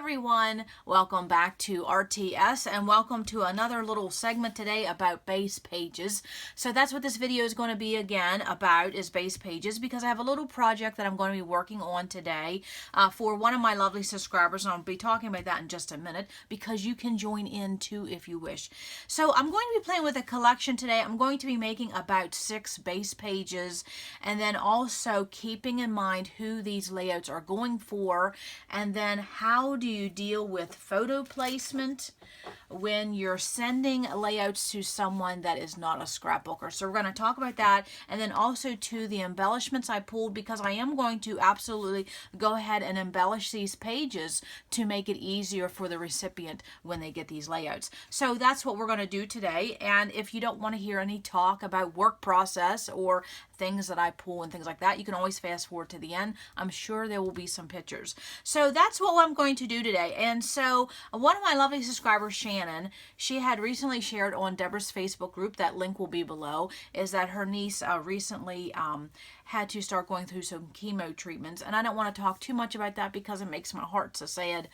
everyone, welcome back to RTS and welcome to another little segment today about base pages. So that's what this video is going to be again about, is base pages, because I have a little project that I'm going to be working on today for one of my lovely subscribers, and I'll be talking about that in just a minute because you can join in too if you wish. So I'm going to be playing with a collection today. I'm going to be making about 6 base pages, and then also keeping in mind who these layouts are going for, and then how do you deal with photo placement when you're sending layouts to someone that is not a scrapbooker. So we're going to talk about that, and then also to the embellishments I pulled, because I am going to absolutely go ahead and embellish these pages to make it easier for the recipient when they get these layouts. So that's what we're going to do today. And if you don't want to hear any talk about work process or things that I pull and things like that, you can always fast forward to the end. I'm sure there will be some pictures. So that's what I'm going to do today. And so one of my lovely subscribers, Shannon, she had recently shared on Deborah's Facebook group, that link will be below, is that her niece recently had to start going through some chemo treatments. And I don't want to talk too much about that because it makes my heart so sad.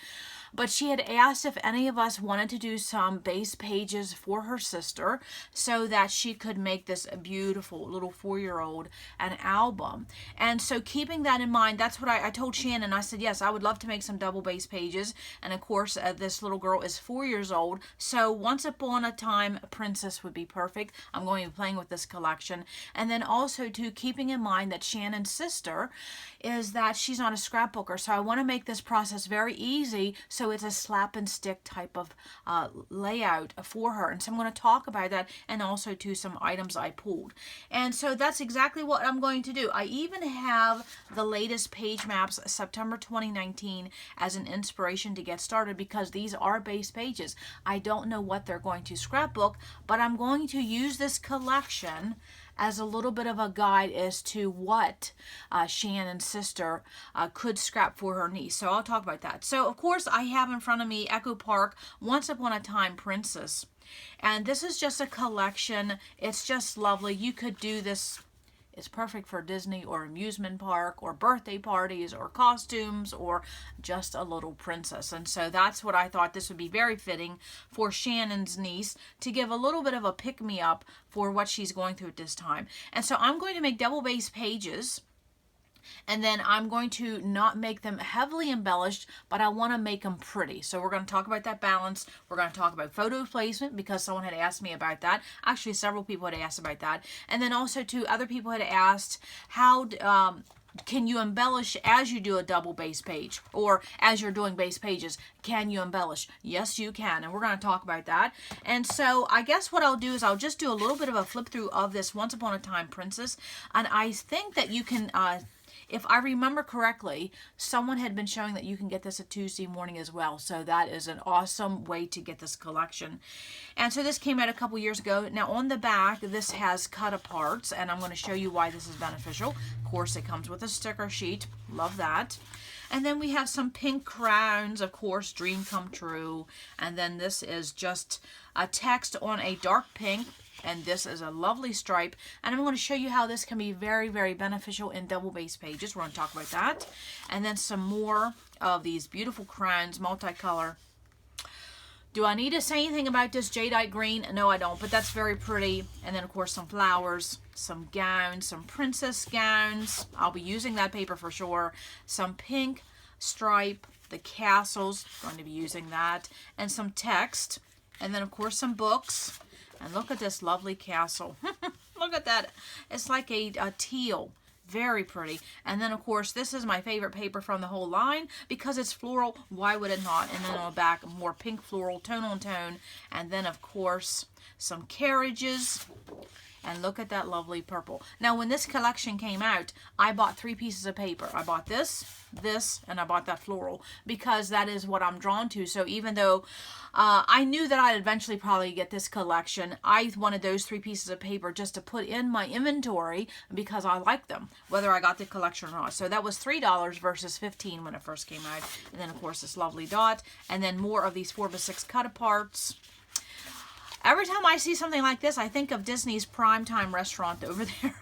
But she had asked if any of us wanted to do some base pages for her sister so that she could make this beautiful little 4-year-old an album. And so keeping that in mind, that's what I told Shannon. I said, yes, I would love to make some double base pages. And of course, this little girl is 4 years old. So once upon a time, a princess would be perfect. I'm going to be playing with this collection. And then also too, keeping in mind that Shannon's sister is that she's not a scrapbooker. So I want to make this process very easy, so it's a slap and stick type of layout for her. And so I'm going to talk about that, and also to some items I pulled. And so that's exactly what I'm going to do. I even have the latest page maps, September 2019, as an inspiration to get started, because these are base pages. I don't know what they're going to scrapbook, but I'm going to use this collection as a little bit of a guide as to what Shannon's sister could scrap for her niece. So I'll talk about that. So of course I have in front of me Echo Park, Once Upon a Time Princess. And this is just a collection. It's just lovely. You could do this. It's perfect for Disney or amusement park or birthday parties or costumes or just a little princess. And so that's what I thought this would be very fitting for Shannon's niece, to give a little bit of a pick-me-up for what she's going through at this time. And so I'm going to make double base pages, and then I'm going to not make them heavily embellished, but I want to make them pretty. So we're going to talk about that balance. We're going to talk about photo placement, because someone had asked me about that. Actually, several people had asked about that. And then also too, other people had asked, how can you embellish as you do a double base page, or as you're doing base pages, can you embellish? Yes, you can, and we're going to talk about that. And so I guess what I'll do is I'll just do a little bit of a flip through of this Once Upon a Time Princess, and I think that you can if I remember correctly, someone had been showing that you can get this a Tuesday morning as well. So that is an awesome way to get this collection. And so this came out a couple years ago. Now on the back, this has cut aparts, and I'm going to show you why this is beneficial. Of course, it comes with a sticker sheet. Love that. And then we have some pink crowns, of course, dream come true. And then this is just a text on a dark pink. And this is a lovely stripe, and I'm going to show you how this can be very, very beneficial in double base pages. We're going to talk about that. And then some more of these beautiful crowns, multicolor. Do I need to say anything about this jadeite green? No, I don't, but that's very pretty. And then, of course, some flowers, some gowns, some princess gowns. I'll be using that paper for sure. Some pink stripe, the castles, going to be using that. And some text. And then, of course, some books. And look at this lovely castle. Look at that. It's like a teal. Very pretty. And then, of course, this is my favorite paper from the whole line, because it's floral. Why would it not? And then on the back, more pink floral, tone on tone. And then, of course, some carriages. And look at that lovely purple. Now, when this collection came out, I bought 3 pieces of paper. I bought this, and I bought that floral, because that is what I'm drawn to. So even though I knew that I'd eventually probably get this collection, I wanted those 3 pieces of paper just to put in my inventory because I like them, whether I got the collection or not. So that was $3 versus $15 when it first came out. And then, of course, this lovely dot. And then more of these 4x6 cut-aparts. Every time I see something like this, I think of Disney's Primetime restaurant over there.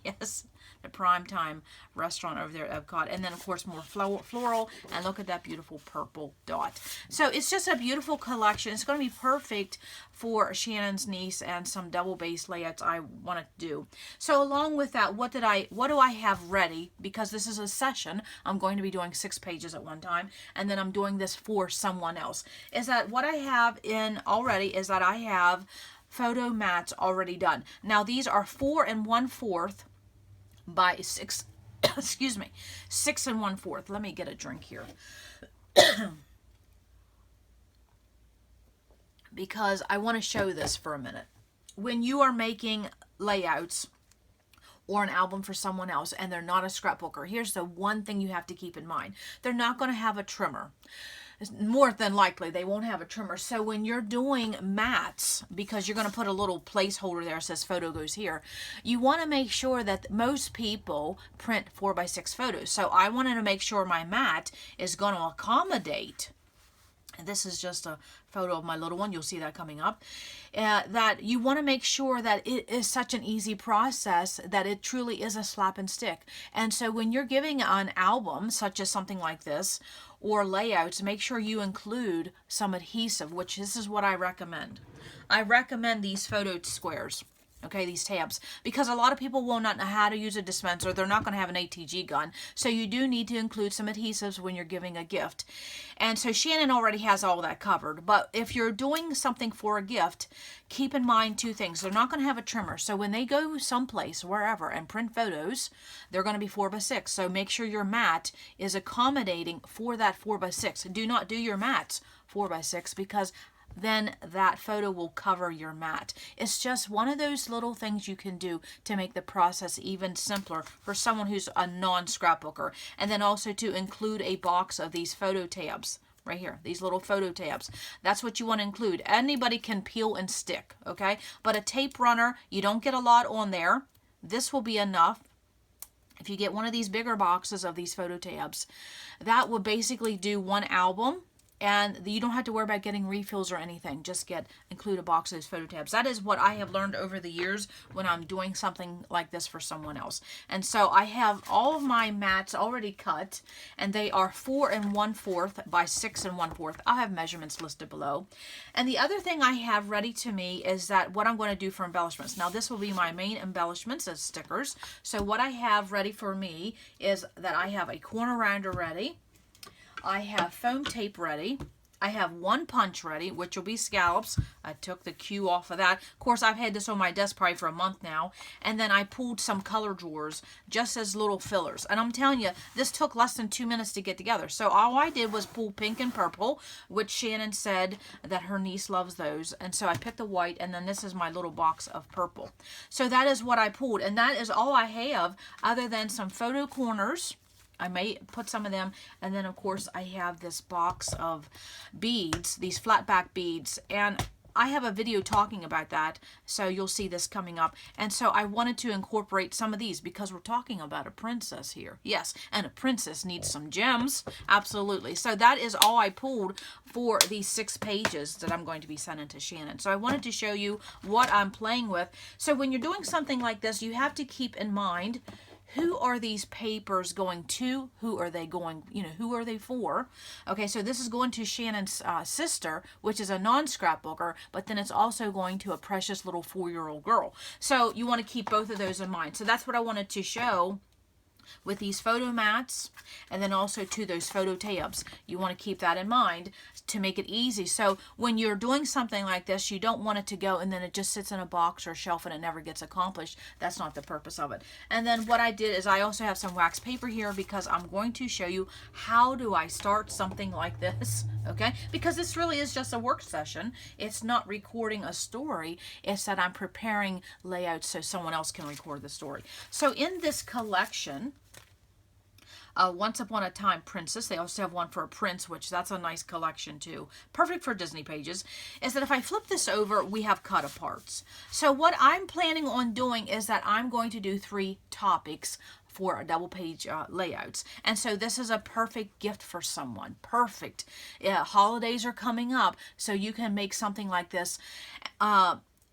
Yes, the Primetime restaurant over there at Epcot. And then, of course, more floral. And look at that beautiful purple dot. So it's just a beautiful collection. It's going to be perfect for Shannon's niece and some double base layouts I want to do. So along with that, what do I have ready? Because this is a session, I'm going to be doing 6 pages at one time, and then I'm doing this for someone else. Is that what I have in already is that I have photo mats already done. Now these are 4 1/4 by 6, excuse me, 6 1/4. Let me get a drink here. Because I want to show this for a minute. When you are making layouts or an album for someone else and they're not a scrapbooker, here's the one thing you have to keep in mind. They're not going to have a trimmer. More than likely they won't have a trimmer. So when you're doing mats, because you're going to put a little placeholder there that says photo goes here, you want to make sure that most people print 4x6 photos. So I wanted to make sure my mat is going to accommodate, and this is just a photo of my little one, you'll see that coming up, that you want to make sure that it is such an easy process that it truly is a slap and stick. And so when you're giving an album, such as something like this, or layouts, make sure you include some adhesive, which this is what I recommend. I recommend these photo squares. Okay, these tabs, because a lot of people will not know how to use a dispenser. They're not going to have an ATG gun. So you do need to include some adhesives when you're giving a gift. And so Shannon already has all that covered. But if you're doing something for a gift, keep in mind 2 things. They're not going to have a trimmer. So when they go someplace, wherever, and print photos, they're going to be 4x6. So make sure your mat is accommodating for that 4x6. Do not do your mats 4x6, because then that photo will cover your mat. It's just one of those little things you can do to make the process even simpler for someone who's a non-scrapbooker. And then also to include a box of these photo tabs. Right here, these little photo tabs. That's what you want to include. Anybody can peel and stick, okay? But a tape runner, you don't get a lot on there. This will be enough. If you get one of these bigger boxes of these photo tabs, that will basically do one album. And you don't have to worry about getting refills or anything. Just include a box of those photo tabs. That is what I have learned over the years when I'm doing something like this for someone else. And so I have all of my mats already cut, and they are 4 1/4 by 6 1/4. I'll have measurements listed below. And the other thing I have ready to me is that what I'm going to do for embellishments. Now this will be my main embellishments as stickers. So what I have ready for me is that I have a corner rounder ready. I have foam tape ready. I have 1 punch ready, which will be scallops. I took the Q off of that. Of course, I've had this on my desk probably for a month now. And then I pulled some color drawers just as little fillers. And I'm telling you, this took less than 2 minutes to get together. So all I did was pull pink and purple, which Shannon said that her niece loves those. And so I picked the white, and then this is my little box of purple. So that is what I pulled. And that is all I have other than some photo corners. I may put some of them, and then of course I have this box of beads, these flat back beads, and I have a video talking about that, so you'll see this coming up. And so I wanted to incorporate some of these because we're talking about a princess here. Yes, and a princess needs some gems, absolutely. So that is all I pulled for these 6 pages that I'm going to be sending to Shannon. So I wanted to show you what I'm playing with. So when you're doing something like this, you have to keep in mind, who are these papers going to? Who are they going, who are they for? Okay, so this is going to Shannon's sister, which is a non-scrapbooker, but then it's also going to a precious little 4-year-old girl. So you want to keep both of those in mind. So that's what I wanted to show with these photo mats, and then also to those photo tabs. You want to keep that in mind to make it easy. So when you're doing something like this, you don't want it to go and then it just sits in a box or a shelf and it never gets accomplished. That's not the purpose of it. And then what I did is I also have some wax paper here because I'm going to show you how do I start something like this, okay? Because this really is just a work session. It's not recording a story. It's that I'm preparing layouts so someone else can record the story. So in this collection, Once Upon a Time Princess, they also have one for a prince, which that's a nice collection too. Perfect for Disney pages. Is that if I flip this over, we have cut aparts. So what I'm planning on doing is that I'm going to do 3 topics for a double page layouts. And so this is a perfect gift for someone. Perfect. Holidays are coming up, so you can make something like this.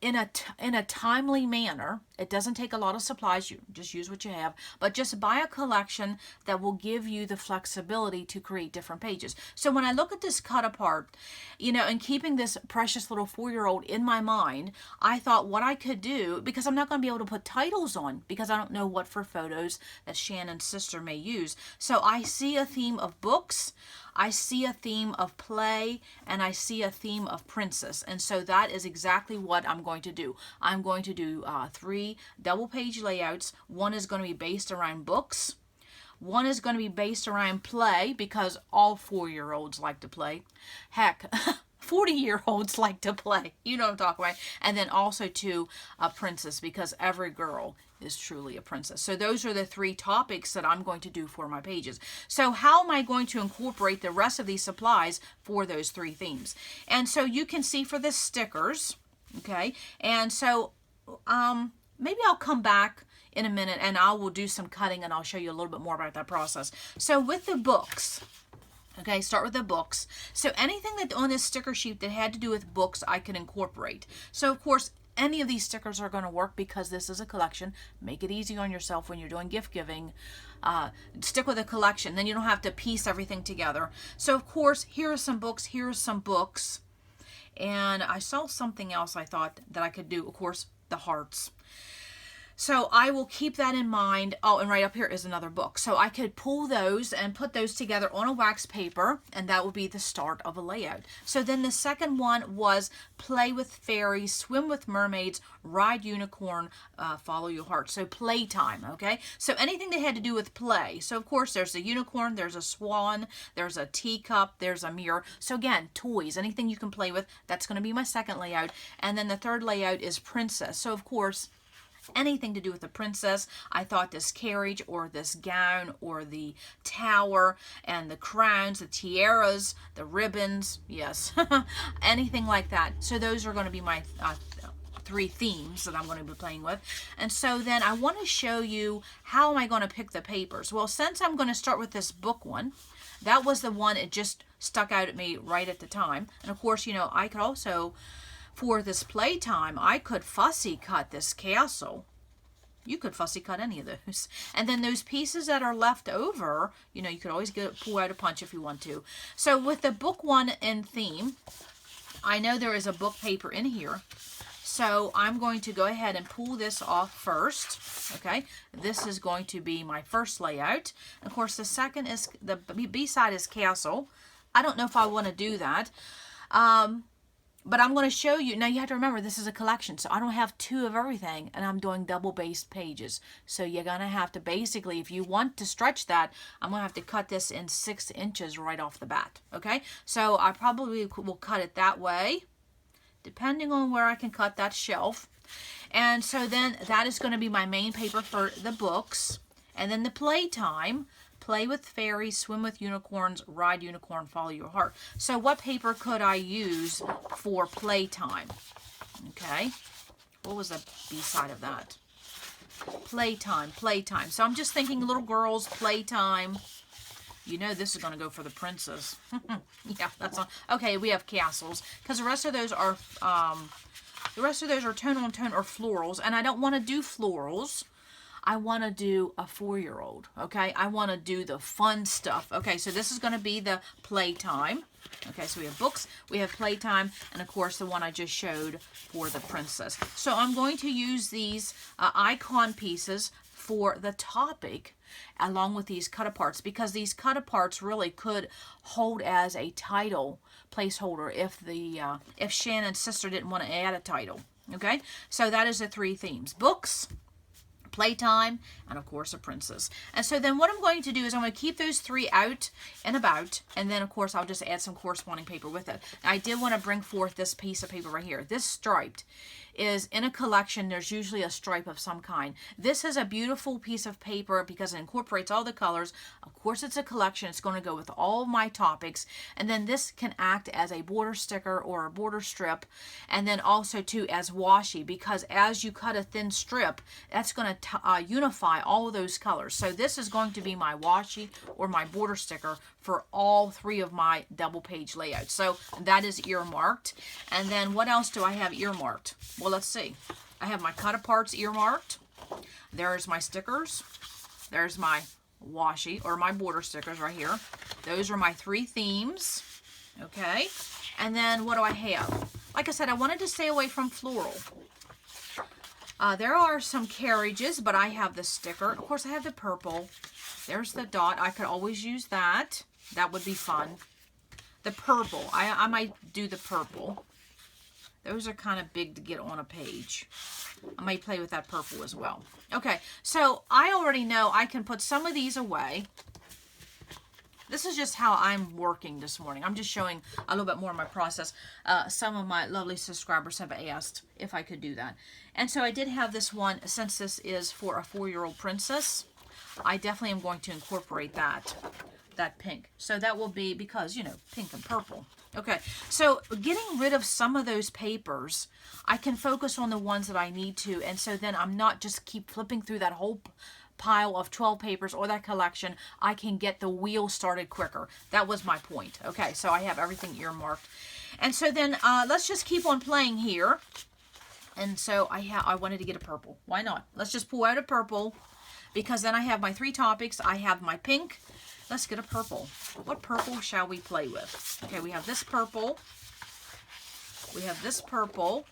in a timely manner. It doesn't take a lot of supplies. You just use what you have, but just buy a collection that will give you the flexibility to create different pages. So when I look at this cut apart, you know, and keeping this precious little 4-year-old in my mind, I thought what I could do, because I'm not going to be able to put titles on because I don't know what for photos that Shannon's sister may use. So I see a theme of books, I see a theme of play, and I see a theme of princess. And so that is exactly what I'm going to do. I'm going to do 3 double page layouts. One is going to be based around books. One is going to be based around play, because all 4-year-olds like to play. Heck, 40-year-olds like to play. You know what I'm talking about. And then also to a princess, because every girl is truly a princess. So those are the 3 topics that I'm going to do for my pages. So how am I going to incorporate the rest of these supplies for those 3 themes? And so you can see for the stickers, okay, and so maybe I'll come back in a minute and I will do some cutting and I'll show you a little bit more about that process. So with the books, okay, start with the books. So anything that on this sticker sheet that had to do with books, I can incorporate. So of course, any of these stickers are going to work because this is a collection. Make it easy on yourself when you're doing gift giving. Stick with a collection, then you don't have to piece everything together. So of course, here are some books, here are some books. And I saw something else I thought that I could do, of course, the hearts. So I will keep that in mind. Oh, and right up here is another book. So I could pull those and put those together on a wax paper, and that would be the start of a layout. So then the second one was play with fairies, swim with mermaids, ride unicorn, follow your heart. So playtime, okay? So anything that had to do with play. So of course there's a unicorn, there's a swan, there's a teacup, there's a mirror. So again, toys, anything you can play with, that's going to be my second layout. And then the third layout is princess. So of course, anything to do with the princess. I thought this carriage or this gown or the tower and the crowns, the tiaras, the ribbons, yes, anything like that. So those are going to be my 3 themes that I'm going to be playing with. And so then I want to show you how am I going to pick the papers. Well, since I'm going to start with this book one, that was the one it just stuck out at me right at the time. And of course, you know, I could also, for this playtime, I could fussy cut this castle. You could fussy cut any of those. And then those pieces that are left over, you know, you could always pull out a punch if you want to. So with the book one in theme, I know there is a book paper in here. So I'm going to go ahead and pull this off first. Okay, this is going to be my first layout. Of course, the second is, the B side is castle. I don't know if I want to do that. But I'm going to show you. Now you have to remember this is a collection, so I don't have 2 of everything, and I'm doing double-based pages. So you're going to have to basically, if you want to stretch that, I'm going to have to cut this in 6 inches right off the bat. Okay, so I probably will cut it that way, depending on where I can cut that shelf. And so then that is going to be my main paper for the books. And then the playtime. Play with fairies, swim with unicorns, ride unicorn, follow your heart. So what paper could I use for playtime? Okay. What was the B side of that? Playtime, playtime. So I'm just thinking little girls, playtime. You know this is going to go for the princess. Yeah, that's on. Okay, we have castles. Because the rest of those are tone on tone or florals. And I don't want to do florals. I want to do a 4-year-old, okay? I want to do the fun stuff. Okay, so this is going to be the playtime. Okay, so we have books, we have playtime, and of course the one I just showed for the princess. So I'm going to use these icon pieces for the topic along with these cut-aparts, because these cut-aparts really could hold as a title placeholder if Shannon's sister didn't want to add a title. Okay, so that is the 3 themes: books, playtime, and of course a princess. And so then what I'm going to do is I'm going to keep those 3 out and about, and then of course I'll just add some corresponding paper with it. Now, I did want to bring forth this piece of paper right here. This striped is in a collection. There's usually a stripe of some kind. This is a beautiful piece of paper because it incorporates all the colors. Of course it's a collection. It's going to go with all of my topics, and then this can act as a border sticker or a border strip, and then also too as washi, because as you cut a thin strip, that's going to unify all of those colors. So this is going to be my washi or my border sticker for all 3 of my double page layouts. So that is earmarked. And then what else do I have earmarked? Well, let's see. I have my cut aparts earmarked. There's my stickers. There's my washi, or my border stickers right here. Those are my 3 themes. Okay. And then what do I have? Like I said, I wanted to stay away from floral. There are some carriages, but I have the sticker. Of course, I have the purple. There's the dot. I could always use that. That would be fun. The purple. I might do the purple. Those are kind of big to get on a page. I might play with that purple as well. Okay, so I already know I can put some of these away. This is just how I'm working this morning. I'm just showing a little bit more of my process. Some of my lovely subscribers have asked if I could do that. And so I did have this one, since this is for a 4-year-old princess, I definitely am going to incorporate that pink. So that will be, because, you know, pink and purple. Okay, so getting rid of some of those papers, I can focus on the ones that I need to, and so then I'm not just keep flipping through that whole pile of 12 papers or that collection. I can get the wheel started quicker. That was my point. Okay, so I have everything earmarked. And so then let's just keep on playing here. And so I wanted to get a purple. Why not? Let's just pull out a purple, because then I have my 3 topics. I have my pink. Let's get a purple. What purple shall we play with? Okay, we have this purple. We have this purple.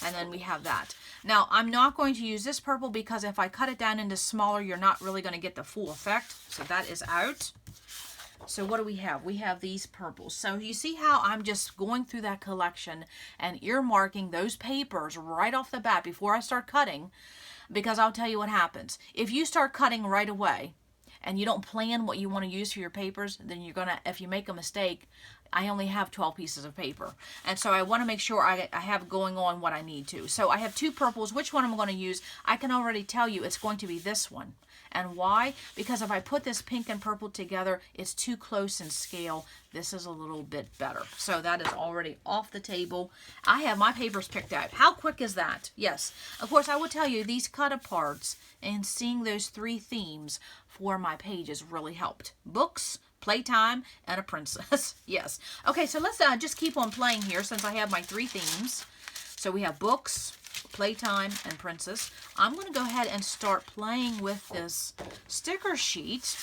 And then we have that. Now, I'm not going to use this purple, because if I cut it down into smaller, you're not really going to get the full effect. So that is out. So what do we have? We have these purples. So you see how I'm just going through that collection and earmarking those papers right off the bat before I start cutting, because I'll tell you what happens. If you start cutting right away and you don't plan what you want to use for your papers, then you're going to, if you make a mistake, I only have 12 pieces of paper. And so I want to make sure I have going on what I need to. So I have 2 purples. Which one I'm going to use? I can already tell you it's going to be this one. And why? Because if I put this pink and purple together, it's too close in scale. This is a little bit better. So that is already off the table. I have my papers picked out. How quick is that? Yes. Of course, I will tell you, these cut aparts and seeing those 3 themes for my pages really helped. Books, playtime, and a princess. Yes. Okay, so let's just keep on playing here, since I have my 3 themes. So we have books, playtime, and princess. I'm going to go ahead and start playing with this sticker sheet,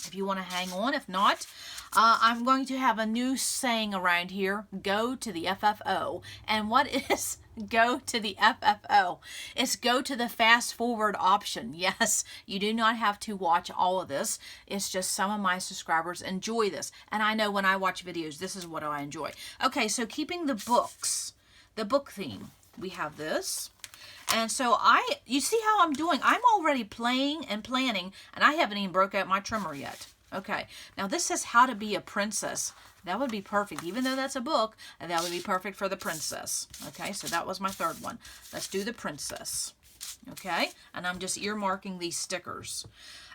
if you want to hang on. If not, I'm going to have a new saying around here: go to the FFO. And what is go to the FFO? It's go to the fast forward option. Yes, you do not have to watch all of this. It's just some of my subscribers enjoy this. And I know when I watch videos, this is what I enjoy. Okay, so keeping the books, the book theme, we have this. And so you see how I'm doing. I'm already playing and planning, and I haven't even broke out my trimmer yet. Okay, now this says how to be a princess. That would be perfect. Even though that's a book, that would be perfect for the princess. Okay, so that was my 3rd one. Let's do the princess. Okay, and I'm just earmarking these stickers.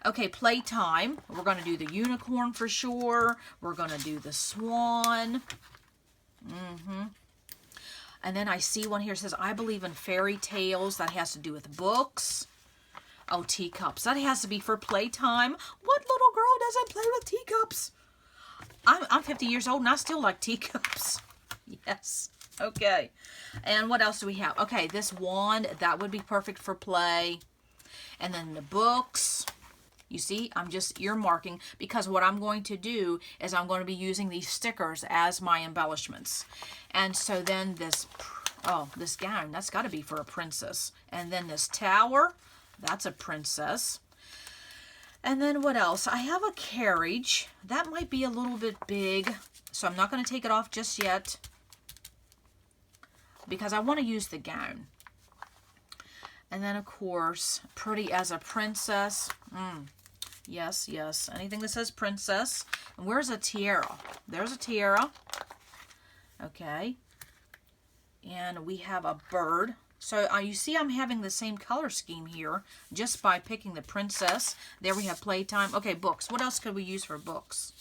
Okay, playtime. We're going to do the unicorn for sure. We're going to do the swan. And then I see one here says, I believe in fairy tales. That has to do with books. Oh, teacups. That has to be for playtime. What little girl doesn't play with teacups? I'm 50 years old and I still like teacups. Yes. Okay. And what else do we have? Okay, this wand, that would be perfect for play. And then the books. You see, I'm just earmarking, because what I'm going to do is I'm going to be using these stickers as my embellishments. And so then this gown, that's got to be for a princess. And then this tower, that's a princess. And then what else? I have a carriage. That might be a little bit big, so I'm not going to take it off just yet, because I want to use the gown. And then, of course, pretty as a princess. Yes, yes. Anything that says princess. And where's a tiara? There's a tiara. Okay. And we have a bird. So you see I'm having the same color scheme here just by picking the princess. There we have playtime. Okay, books. What else could we use for books?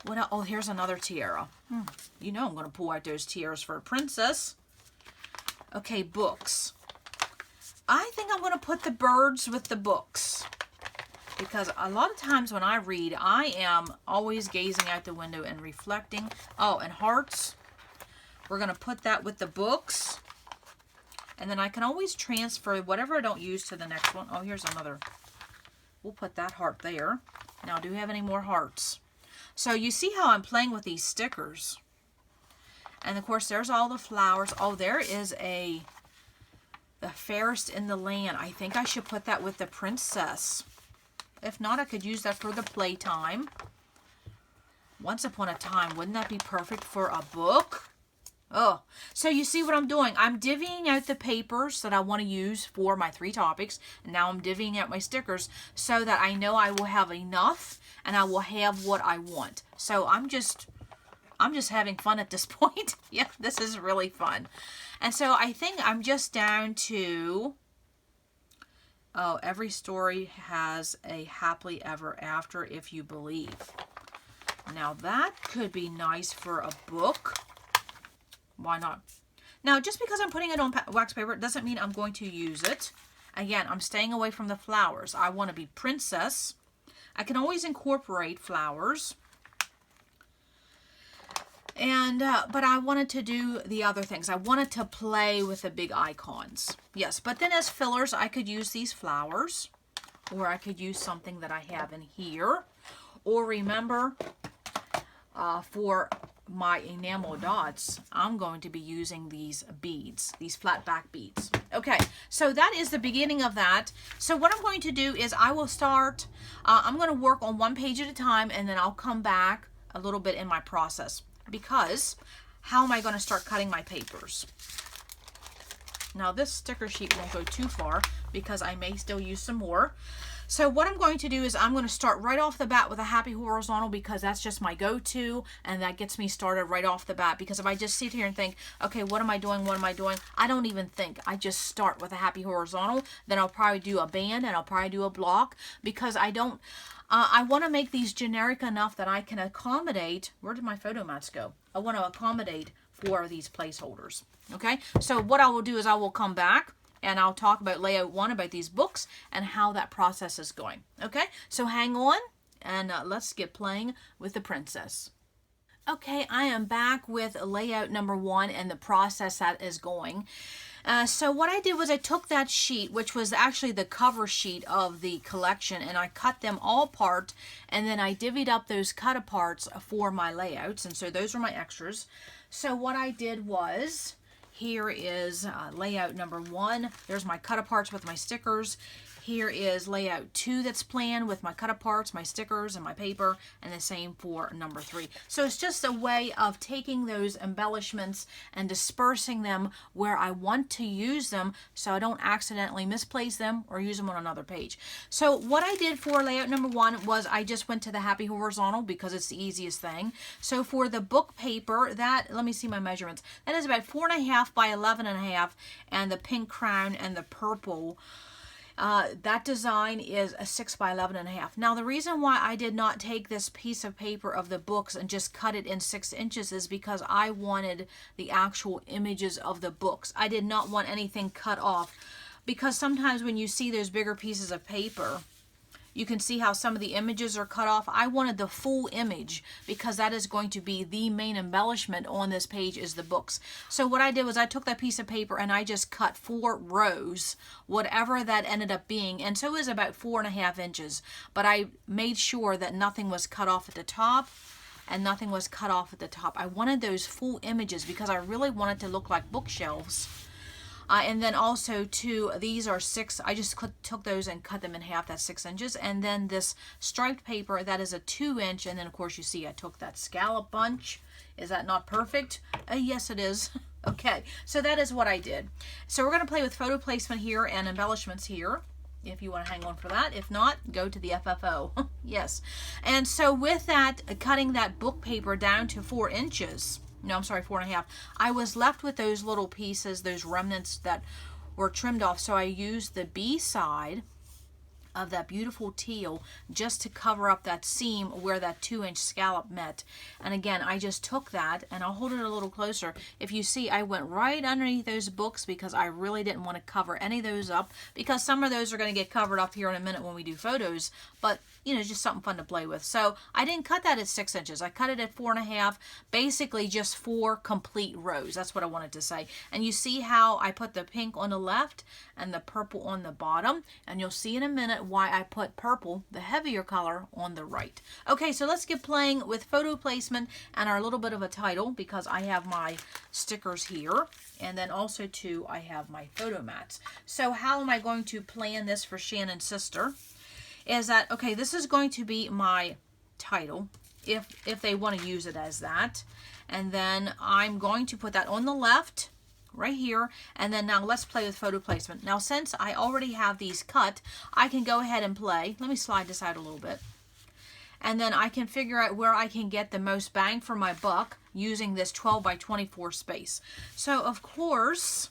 What else? Oh, here's another tiara. You know I'm going to pull out those tiaras for a princess. Okay, books. I think I'm going to put the birds with the books, because a lot of times when I read, I am always gazing out the window and reflecting. Oh, and hearts. We're going to put that with the books. And then I can always transfer whatever I don't use to the next one. Oh, here's another. We'll put that heart there. Now, do we have any more hearts? So you see how I'm playing with these stickers. And of course, there's all the flowers. Oh, there is the fairest in the land. I think I should put that with the princess. If not, I could use that for the playtime. Once upon a time, wouldn't that be perfect for a book? Oh, so you see what I'm doing? I'm divvying out the papers that I want to use for my 3 topics. And now I'm divvying out my stickers so that I know I will have enough and I will have what I want. So I'm just having fun at this point. Yeah, this is really fun. And so I think I'm just down to, oh, every story has a happily ever after if you believe. Now that could be nice for a book. Why not? Now, just because I'm putting it on wax paper, it doesn't mean I'm going to use it. Again, I'm staying away from the flowers. I want to be princess. I can always incorporate flowers. And, but I wanted to do the other things. I wanted to play with the big icons. Yes, but then as fillers, I could use these flowers. Or I could use something that I have in here. Or remember, for my enamel dots, I'm going to be using these beads, these flat back beads. Okay, so that is the beginning of that. So what I'm going to do is I will start, I'm going to work on 1 page at a time, and then I'll come back a little bit in my process. Because how am I going to start cutting my papers? Now this sticker sheet won't go too far because I may still use some more. So what I'm going to do is I'm going to start right off the bat with a happy horizontal because that's just my go-to, and that gets me started right off the bat. Because if I just sit here and think, okay, what am I doing? What am I doing? I don't even think. I just start with a happy horizontal. Then I'll probably do a band and I'll probably do a block because I don't, I want to make these generic enough that I can accommodate. Where did my photo mats go? I want to accommodate for these placeholders. Okay, so what I will do is I will come back and I'll talk about layout 1, about these books and how that process is going. Okay, so hang on and let's get playing with the princess. Okay, I am back with layout number 1 and the process that is going. So what I did was I took that sheet, which was actually the cover sheet of the collection, and I cut them all apart, and then I divvied up those cut aparts for my layouts, and so those were my extras. So what I did was, here is layout number 1. There's my cut aparts with my stickers. Here is layout 2 that's planned with my cut aparts, my stickers, and my paper, and the same for number 3. So it's just a way of taking those embellishments and dispersing them where I want to use them so I don't accidentally misplace them or use them on another page. So what I did for layout number 1 was I just went to the happy horizontal because it's the easiest thing. So for the book paper, that, let me see my measurements, that is about 4.5 by 11.5, and the pink crown and the purple, that design is a 6 by 11.5. Now the reason why I did not take this piece of paper of the books and just cut it in 6 inches is because I wanted the actual images of the books. I did not want anything cut off, because sometimes when you see those bigger pieces of paper, you can see how some of the images are cut off. I wanted the full image because that is going to be the main embellishment on this page is the books. So what I did was I took that piece of paper and I just cut 4 rows, whatever that ended up being. And so it was about 4.5 inches. But I made sure that nothing was cut off at the top and nothing was cut off at the top. I wanted those full images because I really wanted to look like bookshelves. And then also too, these are 6, I just took those and cut them in half, that's 6 inches. And then this striped paper, that is a 2 inch. And then of course you see I took that scallop bunch. Is that not perfect? Yes, it is. Okay, so that is what I did. So we're going to play with photo placement here and embellishments here, if you want to hang on for that. If not, go to the FFO. Yes. And so with that, cutting that book paper down to 4 inches, no, I'm sorry, 4.5. I was left with those little pieces, those remnants that were trimmed off. So I used the B side of that beautiful teal just to cover up that seam where that 2-inch scallop met. And again, I just took that, and I'll hold it a little closer. If you see, I went right underneath those books because I really didn't want to cover any of those up, because some of those are going to get covered up here in a minute when we do photos, but you know, just something fun to play with. So I didn't cut that at 6 inches. I cut it at 4.5, basically just 4 complete rows. That's what I wanted to say. And you see how I put the pink on the left and the purple on the bottom, and you'll see in a minute why I put purple, the heavier color, on the right. Okay, so let's get playing with photo placement and our little bit of a title, because I have my stickers here, and then also too I have my photo mats. So how am I going to plan this for Shannon's sister? Is that, okay, this is going to be my title, if they want to use it as that. And then I'm going to put that on the left, right here. And then now let's play with photo placement. Now, since I already have these cut, I can go ahead and play. Let me slide this out a little bit. And then I can figure out where I can get the most bang for my buck using this 12 by 24 space. So, of course,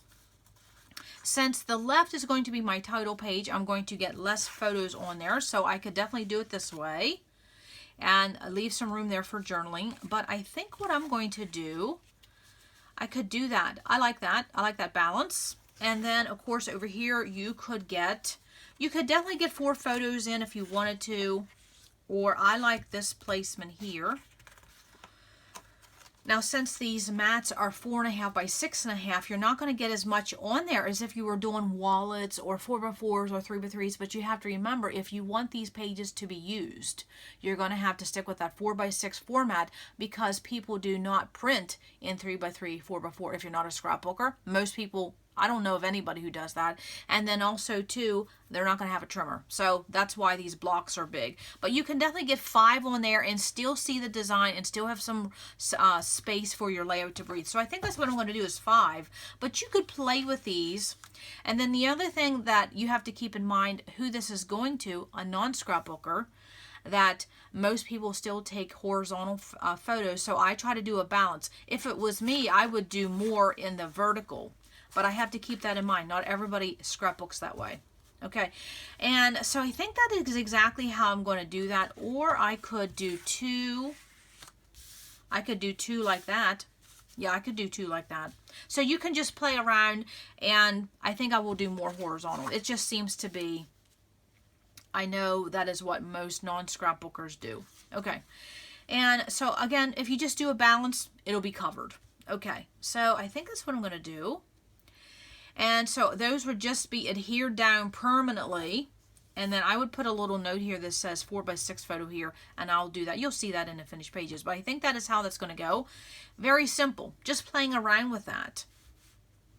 since the left is going to be my title page, I'm going to get less photos on there, so I could definitely do it this way and leave some room there for journaling. But I think what I'm going to do, I could do that. I like that. I like that balance. And then, of course, over here, you could definitely get 4 photos in if you wanted to, or I like this placement here. Now, since these mats are 4.5 by 6.5, you're not going to get as much on there as if you were doing wallets or 4x4s or 3x3s, but you have to remember, if you want these pages to be used, you're going to have to stick with that 4x6 format, because people do not print in 3x3, 4x4 if you're not a scrapbooker. Most people, I don't know of anybody who does that. And then also too, they're not going to have a trimmer. So that's why these blocks are big. But you can definitely get 5 on there and still see the design and still have some space for your layout to breathe. So I think that's what I'm going to do, is 5. But you could play with these. And then the other thing that you have to keep in mind, who this is going to, a non-scrapbooker, that most people still take horizontal photos. So I try to do a balance. If it was me, I would do more in the vertical. But I have to keep that in mind. Not everybody scrapbooks that way. Okay, and so I think that is exactly how I'm going to do that. Or I could do 2. I could do 2 like that. Yeah, I could do 2 like that. So you can just play around, and I think I will do more horizontal. It just seems to be, I know that is what most non-scrapbookers do. Okay, and so again, if you just do a balance, it'll be covered. Okay, so I think that's what I'm going to do. And so those would just be adhered down permanently. And then I would put a little note here that says 4x6 photo here, and I'll do that. You'll see that in the finished pages. But I think that is how that's going to go. Very simple. Just playing around with that.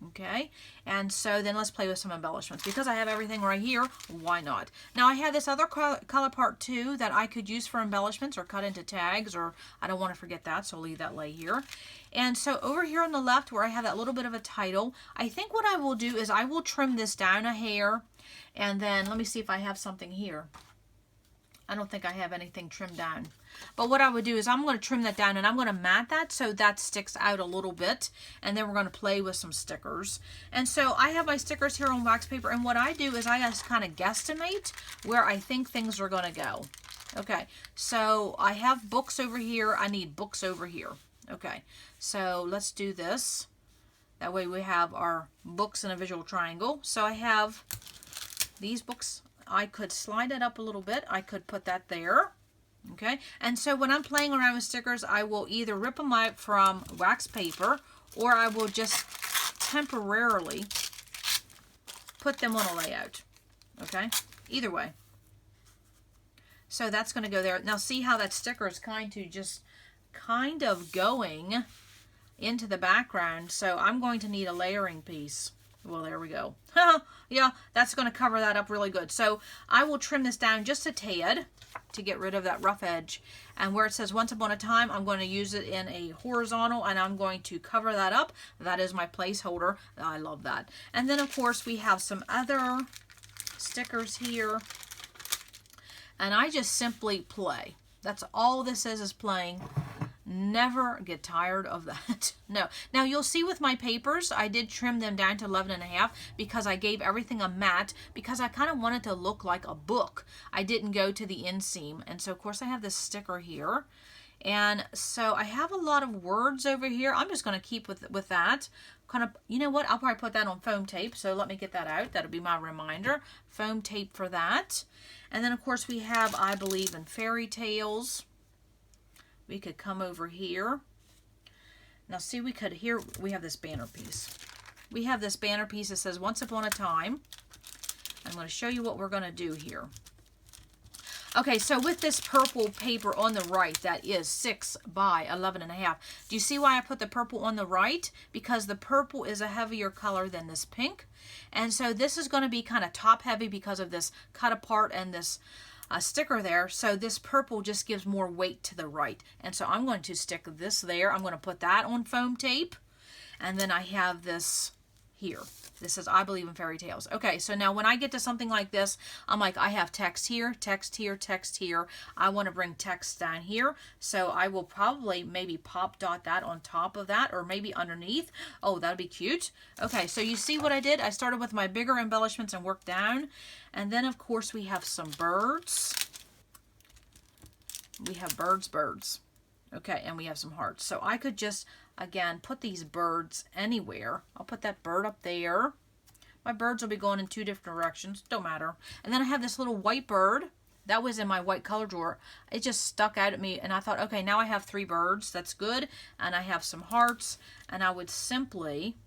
Okay, and so then let's play with some embellishments. Because I have everything right here, why not? Now I have this other color part too that I could use for embellishments or cut into tags, or I don't want to forget that, so I'll leave that lay here. And so over here on the left where I have that little bit of a title, I think what I will do is I will trim this down a hair, and then let me see if I have something here. I don't think I have anything trimmed down. But what I would do is I'm going to trim that down, and I'm going to mat that so that sticks out a little bit. And then we're going to play with some stickers. And so I have my stickers here on wax paper. And what I do is I just kind of guesstimate where I think things are going to go. Okay, so I have books over here. I need books over here. Okay, so let's do this. That way we have our books in a visual triangle. So I have these books. I could slide it up a little bit. I could put that there. Okay, and so when I'm playing around with stickers, I will either rip them out from wax paper, or I will just temporarily put them on a layout. Okay, either way. So that's going to go there. Now see how that sticker is kind of going into the background. So I'm going to need a layering piece. Well, there we go. Yeah, that's going to cover that up really good. So I will trim this down just a tad to get rid of that rough edge. And where it says once upon a time, I'm going to use it in a horizontal, and I'm going to cover that up. That is my placeholder. I love that. And then, of course, we have some other stickers here. And I just simply play. That's all this is playing. Never get tired of that. No. Now you'll see with my papers, I did trim them down to 11.5 because I gave everything a matte because I kind of wanted to look like a book. I didn't go to the inseam. And so of course I have this sticker here. And so I have a lot of words over here. I'm just going to keep with that. Kind of, you know what? I'll probably put that on foam tape. So let me get that out. That'll be my reminder. Foam tape for that. And then of course we have I Believe in Fairy Tales. We could come over here. Now see, we have this banner piece. We have this banner piece that says Once Upon a Time. I'm going to show you what we're going to do here. Okay, so with this purple paper on the right, that is 6 by 11.5. Do you see why I put the purple on the right? Because the purple is a heavier color than this pink. And so this is going to be kind of top heavy because of this cut apart and this sticker there. So this purple just gives more weight to the right. And so I'm going to stick this there. I'm going to put that on foam tape. And then I have this here. This says I Believe in Fairy Tales. Okay, so now when I get to something like this, I'm like, I have text here, text here, text here. I want to bring text down here. So I will probably maybe pop dot that on top of that or maybe underneath. Oh, that'd be cute. Okay, so you see what I did? I started with my bigger embellishments and worked down. And then, of course, we have some birds. We have birds. Okay, and we have some hearts. So I could just, again, put these birds anywhere. I'll put that bird up there. My birds will be going in 2 different directions. Don't matter. And then I have this little white bird. That was in my white color drawer. It just stuck out at me, and I thought, okay, now I have 3 birds. That's good. And I have some hearts. And I would simply,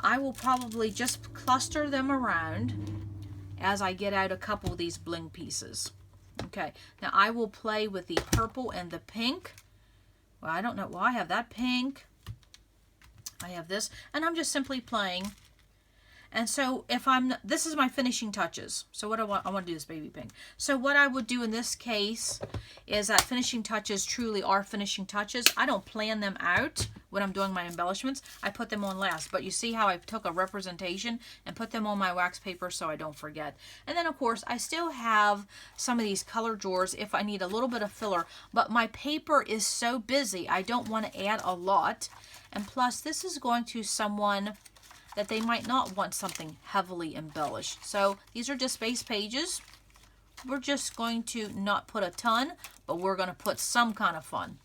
I will probably just cluster them around as I get out a couple of these bling pieces. Okay, now I will play with the purple and the pink. Well, I don't know. Well, I have that pink. I have this, and I'm just simply playing. And so if this is my finishing touches. So what I want to do this baby pink. So what I would do in this case is that finishing touches truly are finishing touches. I don't plan them out when I'm doing my embellishments. I put them on last. But you see how I took a representation and put them on my wax paper so I don't forget. And then of course I still have some of these color drawers if I need a little bit of filler. But my paper is so busy, I don't want to add a lot. And plus this is going to someone that they might not want something heavily embellished. So these are just base pages. We're just going to not put a ton, but we're going to put some kind of fun.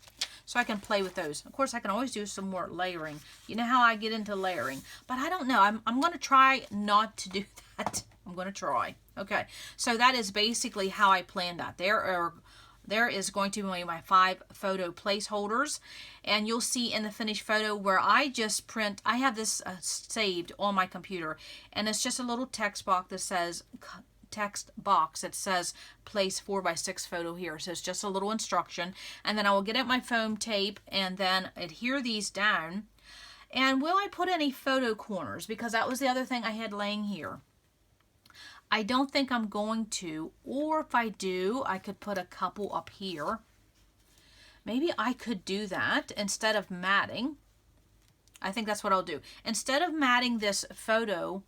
So I can play with those. Of course, I can always do some more layering. You know how I get into layering. But I don't know. I'm going to try not to do that. I'm going to try. Okay. So that is basically how I planned that. There is going to be my 5 photo placeholders, and you'll see in the finished photo where I just print, I have this saved on my computer, and it's just a little text box that says place 4x6 photo here. So it's just a little instruction, and then I will get out my foam tape and then adhere these down. And will I put any photo corners? Because that was the other thing I had laying here. I don't think I'm going to, or if I do, I could put a couple up here. Maybe I could do that instead of matting. I think that's what I'll do. Instead of matting this photo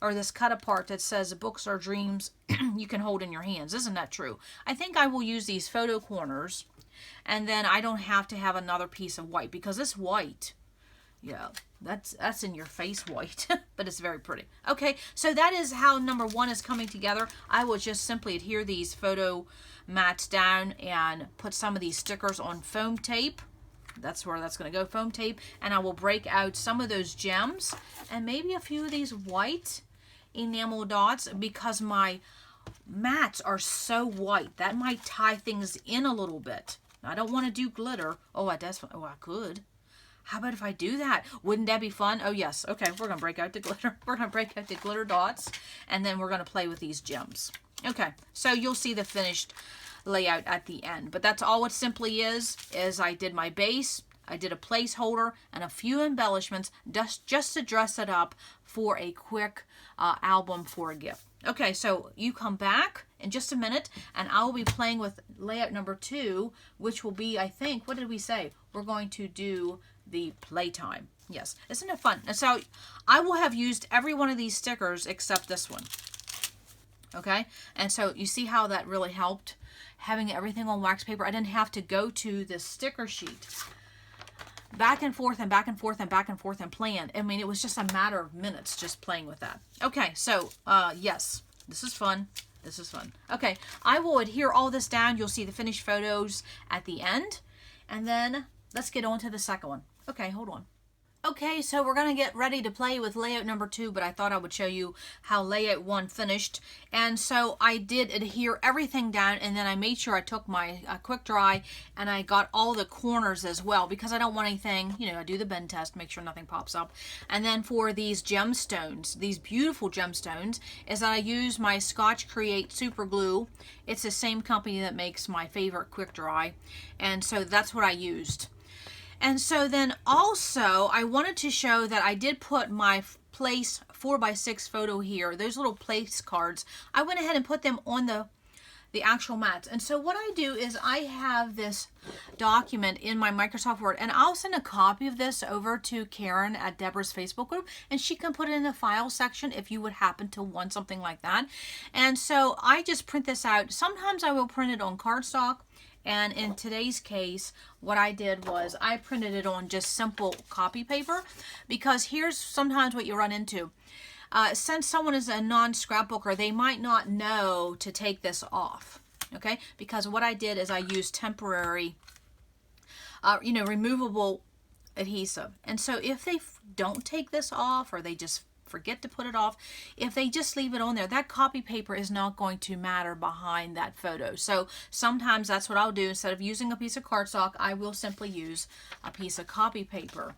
or this cut apart that says books are dreams you can hold in your hands. Isn't that true? I think I will use these photo corners, and then I don't have to have another piece of white because this white, yeah, that's in your face white, but it's very pretty. Okay, so that is how number 1 is coming together. I will just simply adhere these photo mats down and put some of these stickers on foam tape. That's where that's going to go, foam tape. And I will break out some of those gems and maybe a few of these white enamel dots because my mats are so white. That might tie things in a little bit. I don't want to do glitter. Oh, I could. How about if I do that? Wouldn't that be fun? Oh, yes. Okay, we're going to break out the glitter. We're going to break out the glitter dots, and then we're going to play with these gems. Okay, so you'll see the finished layout at the end. But that's all it simply is I did my base, I did a placeholder, and a few embellishments just to dress it up for a quick album for a gift. Okay, so you come back in just a minute, and I will be playing with layout number 2, which will be, I think, what did we say? We're going to do the playtime. Yes, isn't it fun? And so I will have used every one of these stickers except this one. Okay, and so you see how that really helped having everything on wax paper. I didn't have to go to the sticker sheet back and forth and back and forth and back and forth and plan. I mean, it was just a matter of minutes just playing with that. Okay, so yes, this is fun. This is fun. Okay, I will adhere all this down. You'll see the finished photos at the end. And then let's get on to the second one. Okay, hold on. Okay, so we're going to get ready to play with layout number 2, but I thought I would show you how layout 1 finished. And so I did adhere everything down, and then I made sure I took my quick dry and I got all the corners as well, because I don't want anything, you know, I do the bend test, make sure nothing pops up. And then for these gemstones, these beautiful gemstones, is that I use my Scotch Create super glue. It's the same company that makes my favorite quick dry, and so that's what I used. And so then also I wanted to show that I did put my place 4x6 photo here, those little place cards. I went ahead and put them on the actual mats. And so what I do is I have this document in my Microsoft Word, and I'll send a copy of this over to Karen at Deborah's Facebook group, and she can put it in the file section if you would happen to want something like that. And so I just print this out. Sometimes I will print it on cardstock. And in today's case, what I did was I printed it on just simple copy paper, because here's sometimes what you run into. Since someone is a non-scrapbooker, they might not know to take this off, okay? Because what I did is I used temporary, removable adhesive. And so if they don't take this off, or they just forget to put it off, if they just leave it on there, that copy paper is not going to matter behind that photo. So sometimes that's what I'll do. Instead of using a piece of cardstock, I will simply use a piece of copy paper,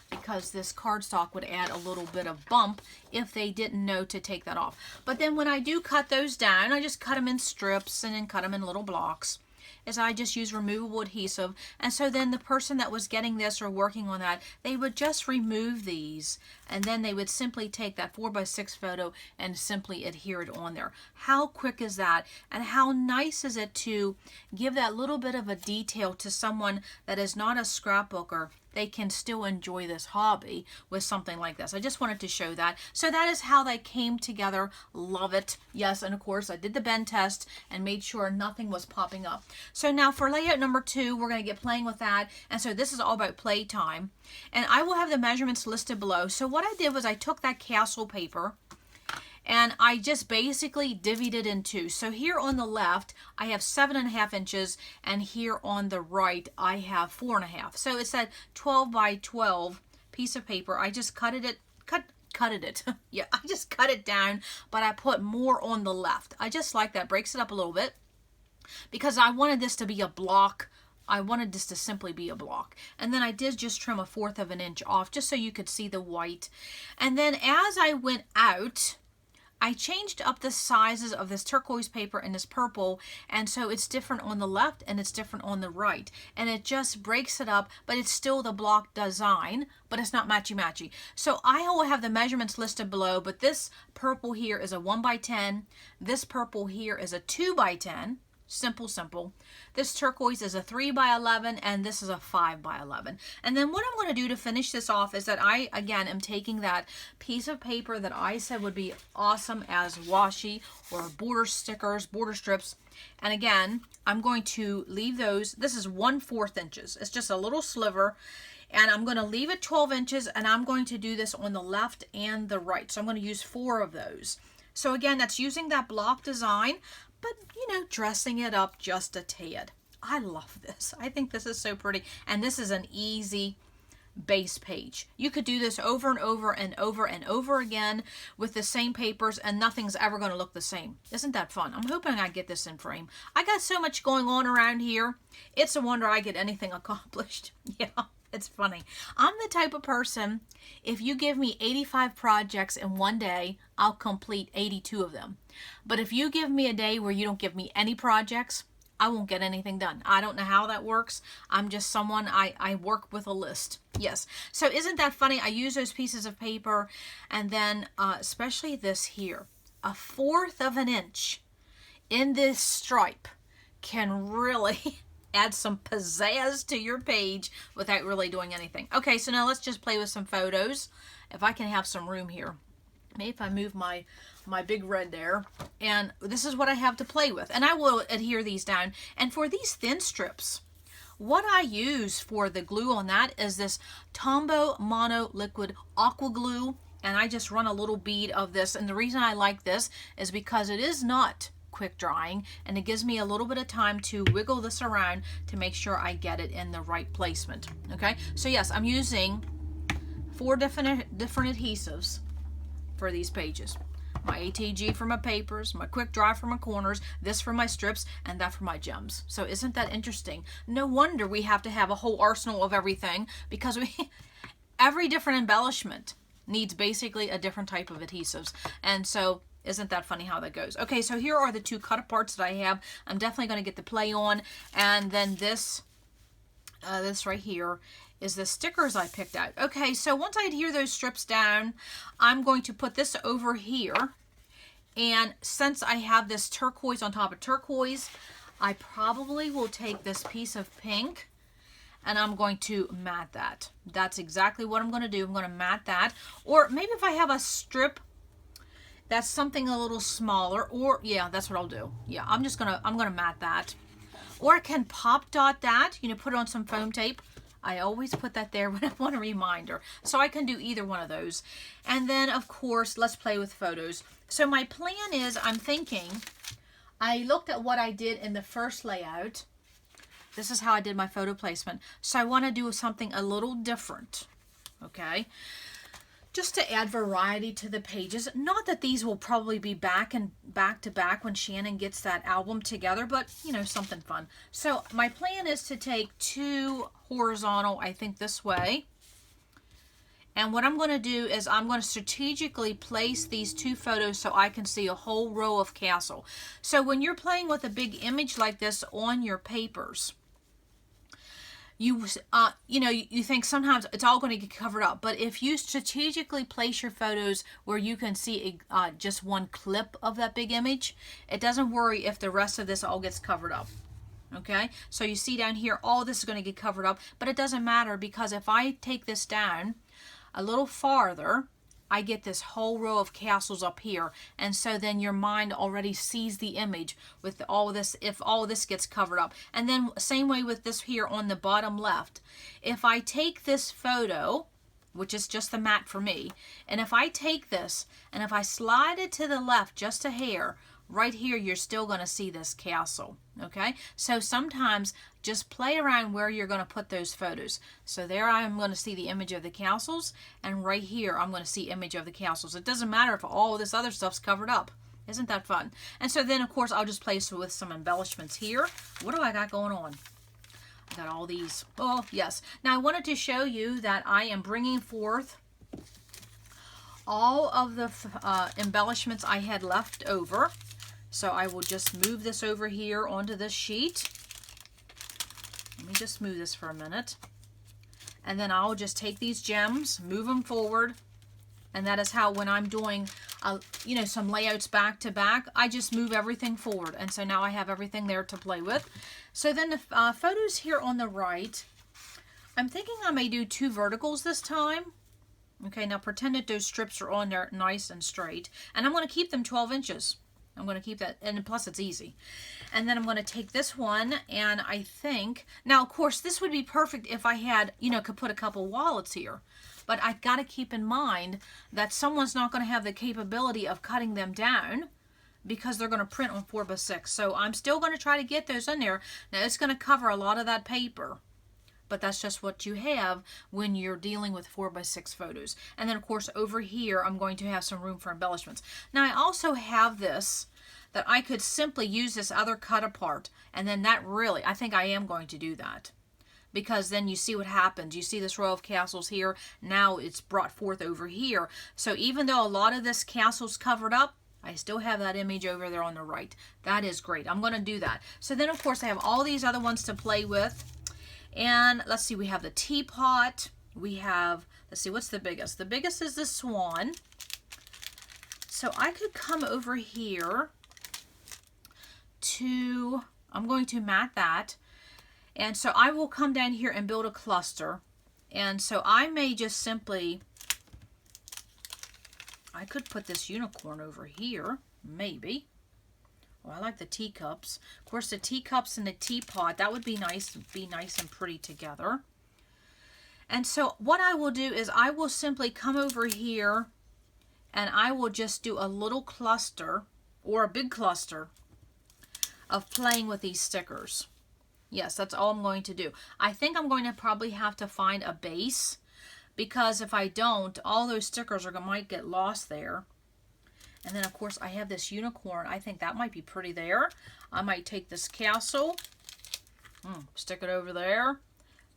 because this cardstock would add a little bit of bump if they didn't know to take that off. But then when I do cut those down, I just cut them in strips and then cut them in little blocks. Is I just use removable adhesive, and so then the person that was getting this or working on that, they would just remove these, and then they would simply take that 4x6 photo and simply adhere it on there. How quick is that, and how nice is it to give that little bit of a detail to someone that is not a scrapbooker? They can still enjoy this hobby with something like this. I just wanted to show that. So that is how they came together. Love it. Yes, and of course I did the bend test and made sure nothing was popping up. So now for layout number 2, we're going to get playing with that. And so this is all about playtime. And I will have the measurements listed below. So what I did was I took that castle paper and I just basically divvied it in 2. So here on the left, I have 7.5 inches, and here on the right, I have 4.5. So it's that 12 by 12 piece of paper. I just cutted it. Yeah, I just cut it down, but I put more on the left. I just like that. Breaks it up a little bit, because I wanted this to be a block. I wanted this to simply be a block. And then I did just trim 1/4 of an inch off, just so you could see the white. And then as I went out, I changed up the sizes of this turquoise paper and this purple, and so it's different on the left and it's different on the right, and it just breaks it up, but it's still the block design, but it's not matchy-matchy. So I will have the measurements listed below, but this purple here is a 1x10, this purple here is a 2x10, simple. This turquoise is a 3x11, and this is a 5x11. And then what I'm going to do to finish this off is that I, again, am taking that piece of paper that I said would be awesome as washi or border stickers, border strips. And again, I'm going to leave those. This is 1/4 inches. It's just a little sliver. And I'm going to leave it 12 inches, and I'm going to do this on the left and the right. So I'm going to use 4 of those. So again, that's using that block design, but, dressing it up just a tad. I love this. I think this is so pretty. And this is an easy base page. You could do this over and over and over and over again with the same papers, and nothing's ever going to look the same. Isn't that fun? I'm hoping I get this in frame. I got so much going on around here. It's a wonder I get anything accomplished. Yeah. It's funny. I'm the type of person, if you give me 85 projects in one day, I'll complete 82 of them. But if you give me a day where you don't give me any projects, I won't get anything done. I don't know how that works. I'm just someone, I work with a list. Yes. So isn't that funny? I use those pieces of paper, and then especially this here, 1/4 of an inch in this stripe can really add some pizzazz to your page without really doing anything. Okay, so now let's just play with some photos. If I can have some room here. maybe if I move my big red there, and this is what I have to play with. And I will adhere these down. And for these thin strips, what I use for the glue on that is this Tombow Mono Liquid Aqua Glue, and I just run a little bead of this. And the reason I like this is because it is not quick drying, and it gives me a little bit of time to wiggle this around to make sure I get it in the right placement. Okay, so yes, I'm using 4 different adhesives for these pages. My ATG for my papers, my quick dry for my corners, this for my strips, and that for my gems. So isn't that interesting? No wonder we have to have a whole arsenal of everything, because every different embellishment needs basically a different type of adhesives. And so isn't that funny how that goes? Okay, so here are the 2 cut aparts that I have. I'm definitely going to get the play on. And then this right here is the stickers I picked out. Okay, so once I adhere those strips down, I'm going to put this over here. And since I have this turquoise on top of turquoise, I probably will take this piece of pink and I'm going to mat that. That's exactly what I'm going to do. I'm going to mat that. Or maybe if I have a strip that's something a little smaller, or yeah, that's what I'll do. Yeah, I'm gonna mat that. Or I can pop dot that, you know, put it on some foam tape. I always put that there when I want a reminder. So I can do either one of those. And then, of course, let's play with photos. So my plan is, I'm thinking, I looked at what I did in the first layout. This is how I did my photo placement. So I want to do something a little different, okay? Just to add variety to the pages. Not that these will probably be back to back when Shannon gets that album together, but you know, something fun. So my plan is to take 2 horizontal, I think this way. And what I'm going to do is I'm going to strategically place these 2 photos so I can see a whole row of castle. So when you're playing with a big image like this on your papers, you know, you think sometimes it's all going to get covered up, but if you strategically place your photos where you can see just one clip of that big image, it doesn't worry if the rest of this all gets covered up. Okay, so you see down here, all this is going to get covered up, but it doesn't matter, because if I take this down a little farther, I get this whole row of castles up here. And so then your mind already sees the image with all this, if all this gets covered up. And then same way with this here on the bottom left. If I take this photo, which is just the mat for me, and if I take this and if I slide it to the left just a hair, right here you're still going to see this castle. Okay, so sometimes just play around where you're going to put those photos. So there I'm going to see the image of the castles, and right here I'm going to see image of the castles. It doesn't matter if all this other stuff's covered up. Isn't that fun? And so then of course I'll just place with some embellishments here. What do I got going on? I got all these. Oh yes. Now I wanted to show you that I am bringing forth all of the embellishments I had left over. So I will just move this over here onto this sheet. Let me just move this for a minute. And then I'll just take these gems, move them forward. And that is how when I'm doing, you know, some layouts back to back, I just move everything forward. And so now I have everything there to play with. So then the photos here on the right, I'm thinking I may do 2 verticals this time. Okay, now pretend that those strips are on there nice and straight. And I'm going to keep them 12 inches. I'm going to keep that, and plus it's easy. And then I'm going to take this one, and I think, now of course this would be perfect if I had, you know, could put a couple wallets here. But I've got to keep in mind that someone's not going to have the capability of cutting them down because they're going to print on 4x6. So I'm still going to try to get those in there. Now it's going to cover a lot of that paper, but that's just what you have when you're dealing with 4x6 photos. And then of course over here I'm going to have some room for embellishments. Now I also have this that I could simply use this other cut apart, and then that really, I think I am going to do that. Because then you see what happens. You see this row of castles here, now it's brought forth over here. So even though a lot of this castle's covered up, I still have that image over there on the right. That is great. I'm going to do that. So then of course I have all these other ones to play with. And let's see, we have the teapot. We have, let's see, what's the biggest? The biggest is the swan. So I could come over here to, I'm going to mat that. And so I will come down here and build a cluster. And so I may just simply I could put this unicorn over here, maybe. Oh, I like the teacups. Of course, the teacups and the teapot, that would be nice and pretty together. And so what I will do is I will simply come over here and I will just do a little cluster or a big cluster of playing with these stickers. Yes, that's all I'm going to do. I think I'm going to probably have to find a base, because if I don't, all those stickers might get lost there. And then, of course, I have this unicorn. I think that might be pretty there. I might take this castle, stick it over there.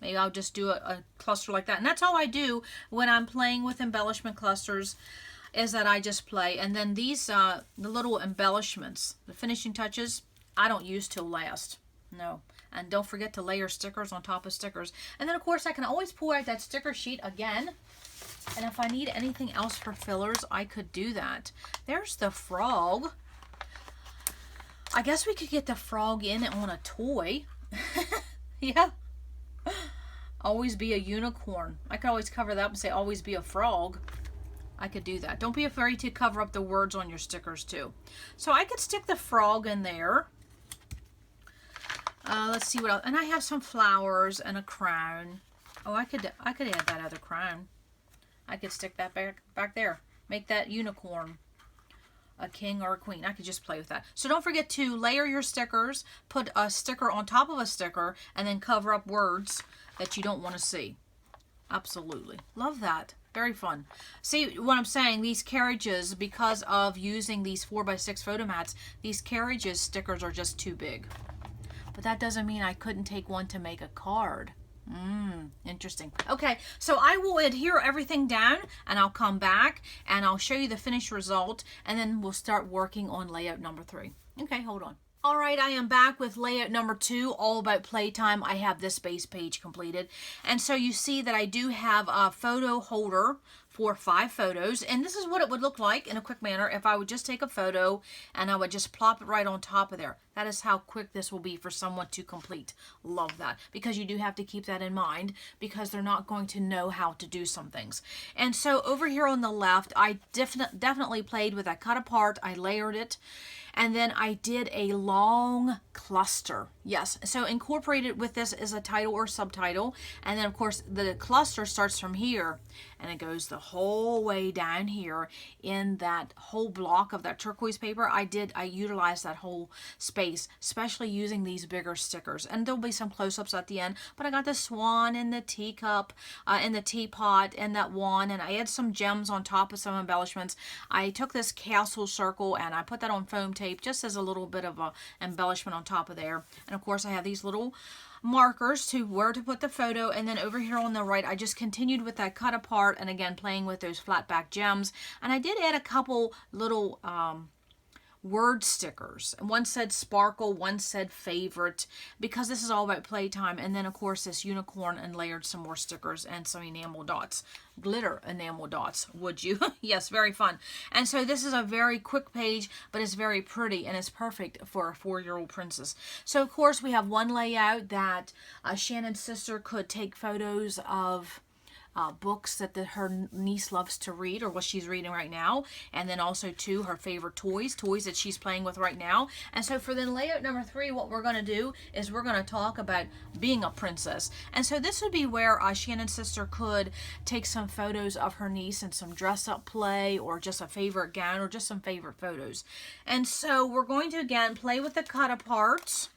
Maybe I'll just do a cluster like that. And that's all I do when I'm playing with embellishment clusters, is that I just play. And then these, the little embellishments, the finishing touches, I don't use till last. No. And don't forget to layer stickers on top of stickers. And then, of course, I can always pull out that sticker sheet again. And if I need anything else for fillers, I could do that. There's the frog. I guess we could get the frog in on a toy. Yeah. Always be a unicorn. I could always cover that up and say always be a frog. I could do that. Don't be afraid to cover up the words on your stickers too. So I could stick the frog in there. Let's see what else. And I have some flowers and a crown. Oh, I could add that other crown. I could stick that back there. Make that unicorn a king or a queen. I could just play with that. So don't forget to layer your stickers, put a sticker on top of a sticker, and then cover up words that you don't want to see. Absolutely. Love that. Very fun. See what I'm saying? These carriages, because of using these 4x6 photo mats, these carriages stickers are just too big. But that doesn't mean I couldn't take one to make a card. Interesting. Okay, so I will adhere everything down, and I'll come back and I'll show you the finished result, and then we'll start working on layout number 3. Okay, hold on. All right, I am back with layout number 2, all about playtime. I have this base page completed. And so you see that I do have a photo holder for 5 photos. And this is what it would look like in a quick manner if I would just take a photo and I would just plop it right on top of there. That is how quick this will be for someone to complete. Love that. Because you do have to keep that in mind, because they're not going to know how to do some things. And so over here on the left, I definitely played with that cut apart. I layered it. And then I did a long cluster. Yes, so incorporated with this is a title or subtitle. And then, of course, the cluster starts from here. And it goes the whole way down here in that whole block of that turquoise paper. I utilized that whole space, especially using these bigger stickers. And there'll be some close-ups at the end. But I got the swan and the teacup and the teapot and that wand. And I had some gems on top of some embellishments. I took this castle circle and I put that on foam tape just as a little bit of a embellishment on top of there. And of course I have these little markers to where to put the photo. And then over here on the right, I just continued with that cut apart and again playing with those flat back gems. And I did add a couple little word stickers. One said sparkle, one said favorite, because this is all about playtime. And then of course this unicorn, and layered some more stickers and some enamel dots, glitter enamel dots, would you? Yes, very fun. And so this is a very quick page, but it's very pretty and it's perfect for a 4-year-old princess. So of course we have one layout that Shannon's sister could take photos of books that her niece loves to read, or what she's reading right now, and then also too her favorite toys that she's playing with right now. And so for the layout number 3, what we're going to do is we're going to talk about being a princess. And so this would be where Shannon's sister could take some photos of her niece and some dress up play, or just a favorite gown, or just some favorite photos. And so we're going to again play with the cut aparts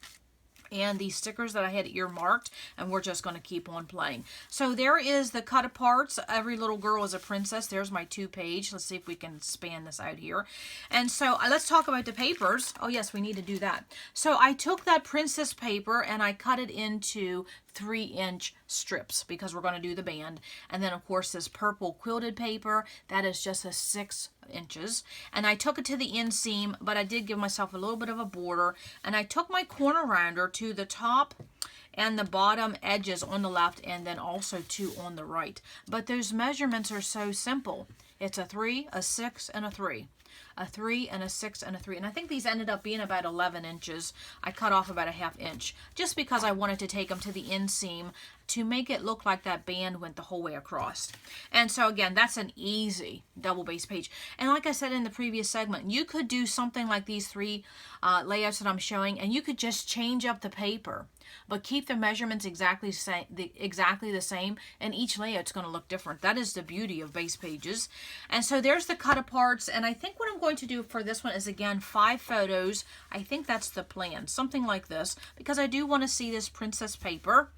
and these stickers that I had earmarked, and we're just going to keep on playing. So there is the cut aparts. Every little girl is a princess. There's my 2-page. Let's see if we can span this out here. And so let's talk about the papers. Oh yes, we need to do that. So I took that princess paper and I cut it into 3-inch strips, because we're going to do the band. And then of course this purple quilted paper, that is just a 6 inches. And I took it to the inseam, but I did give myself a little bit of a border. And I took my corner rounder to the top and the bottom edges on the left, and then also 2 on the right. But those measurements are so simple. It's a 3, a 6, and a 3. A 3 and a 6 and a 3. And I think these ended up being about 11 inches. I cut off about a 1/2 inch just because I wanted to take them to the inseam to make it look like that band went the whole way across. And so again, that's an easy double base page. And like I said in the previous segment, you could do something like these three layouts that I'm showing, and you could just change up the paper, but keep the measurements exactly the same, and each layout's going to look different. That is the beauty of base pages. And so there's the cut aparts, and I think what I'm going to do for this one is, again, 5 photos. I think that's the plan, something like this, because I do want to see this princess paper.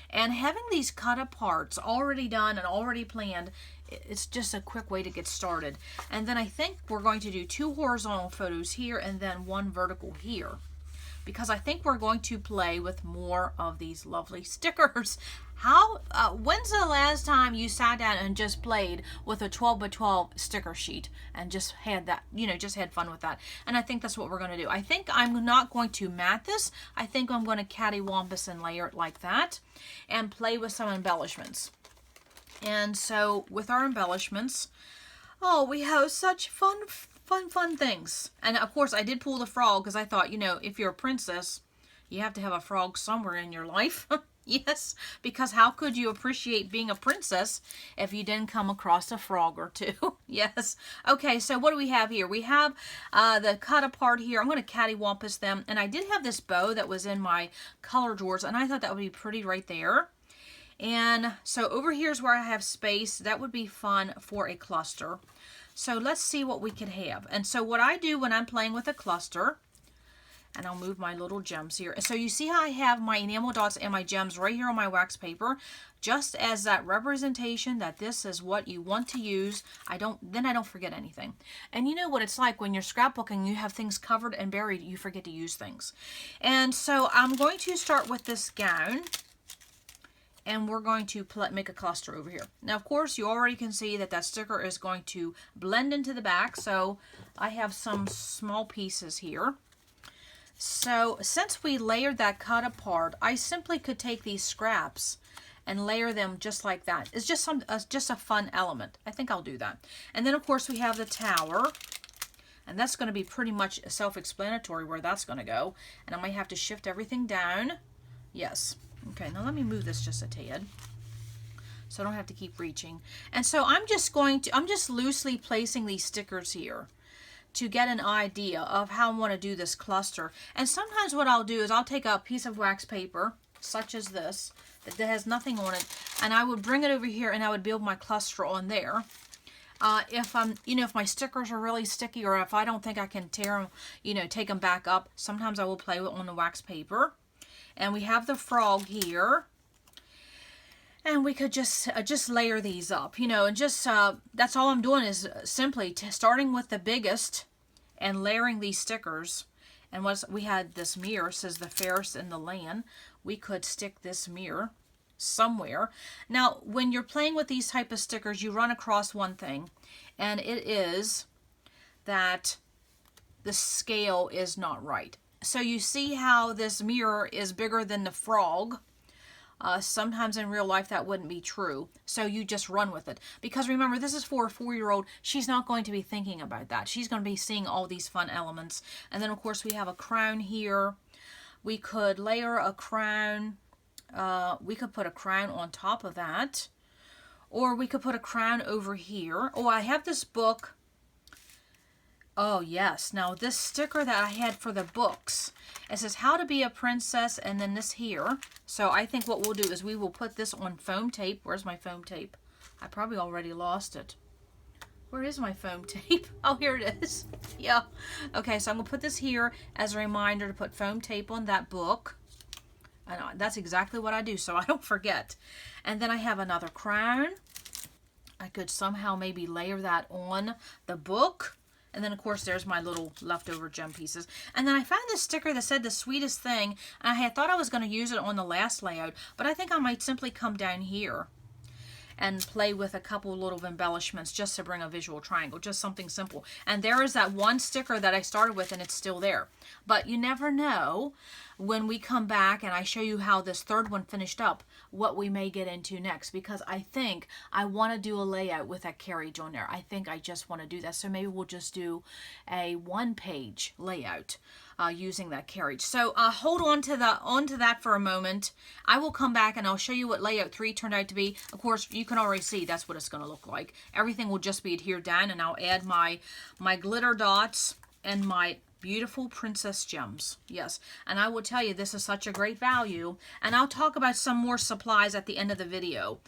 And having these cut aparts already done and already planned, it's just a quick way to get started. And then I think we're going to do 2 horizontal photos here and then 1 vertical here, because I think we're going to play with more of these lovely stickers. When's the last time you sat down and just played with a 12 by 12 sticker sheet and just had that, just had fun with that? And I think that's what we're going to do. I think I'm not going to mat this. I think I'm going to cattywampus and layer it like that and play with some embellishments. And so with our embellishments, oh, we have such fun things. And of course I did pull the frog because I thought, if you're a princess, you have to have a frog somewhere in your life. Yes, because how could you appreciate being a princess if you didn't come across a frog or two? Yes. Okay, so what do we have here? We have the cut apart here. I'm going to cattywampus them. And I did have this bow that was in my color drawers, and I thought that would be pretty right there. And so over here is where I have space. That would be fun for a cluster. So let's see what we could have. And so what I do when I'm playing with a cluster, and I'll move my little gems here. So you see how I have my enamel dots and my gems right here on my wax paper, just as that representation that this is what you want to use. Then I don't forget anything. And you know what it's like when you're scrapbooking, you have things covered and buried, you forget to use things. And so I'm going to start with this gown, and we're going to make a cluster over here. Now, of course, you already can see that that sticker is going to blend into the back, so I have some small pieces here. So since we layered that cut apart, I simply could take these scraps and layer them just like that. It's just a fun element. I think I'll do that. And then, of course, we have the tower. And that's going to be pretty much self-explanatory where that's going to go. And I might have to shift everything down. Yes. Okay, now let me move this just a tad, so I don't have to keep reaching. And so I'm just loosely placing these stickers here to get an idea of how I want to do this cluster. And sometimes what I'll do is I'll take a piece of wax paper, such as this, that has nothing on it, and I would bring it over here and I would build my cluster on there. If my stickers are really sticky, or if I don't think I can tear them, take them back up, sometimes I will play on the wax paper. And we have the frog here. And we could just layer these up, and just, that's all I'm doing is simply starting with the biggest and layering these stickers. And we had this mirror, says the fairest in the land. We could stick this mirror somewhere. Now, when you're playing with these type of stickers, you run across one thing, and it is that the scale is not right. So you see how this mirror is bigger than the frog. Sometimes in real life that wouldn't be true. So you just run with it. Because remember, this is for a 4-year-old. She's not going to be thinking about that. She's going to be seeing all these fun elements. And then, of course, we have a crown here. We could layer a crown. We could put a crown on top of that. Or we could put a crown over here. Oh, I have this book. Oh, yes. Now, this sticker that I had for the books, it says how to be a princess, and then this here. So I think what we'll do is we will put this on foam tape. Where's my foam tape? I probably already lost it. Where is my foam tape? Oh, here it is. Yeah. Okay, so I'm going to put this here as a reminder to put foam tape on that book. I know, that's exactly what I do, so I don't forget. And then I have another crown. I could somehow maybe layer that on the book. And then, of course, there's my little leftover gem pieces. And then I found this sticker that said the sweetest thing. And I had thought I was going to use it on the last layout. But I think I might simply come down here and play with a couple little embellishments just to bring a visual triangle. Just something simple. And there is that one sticker that I started with, and it's still there. But you never know when we come back and I show you how this third one finished up, what we may get into next, because I think I want to do a layout with that carriage on there. I think I just want to do that. So maybe we'll just do a one-page layout using that carriage. So hold on to that for a moment. I will come back and I'll show you what layout 3 turned out to be. Of course, you can already see that's what it's going to look like. Everything will just be adhered down, and I'll add my glitter dots and my beautiful princess gems. Yes, and I will tell you, this is such a great value, and I'll talk about some more supplies at the end of the video.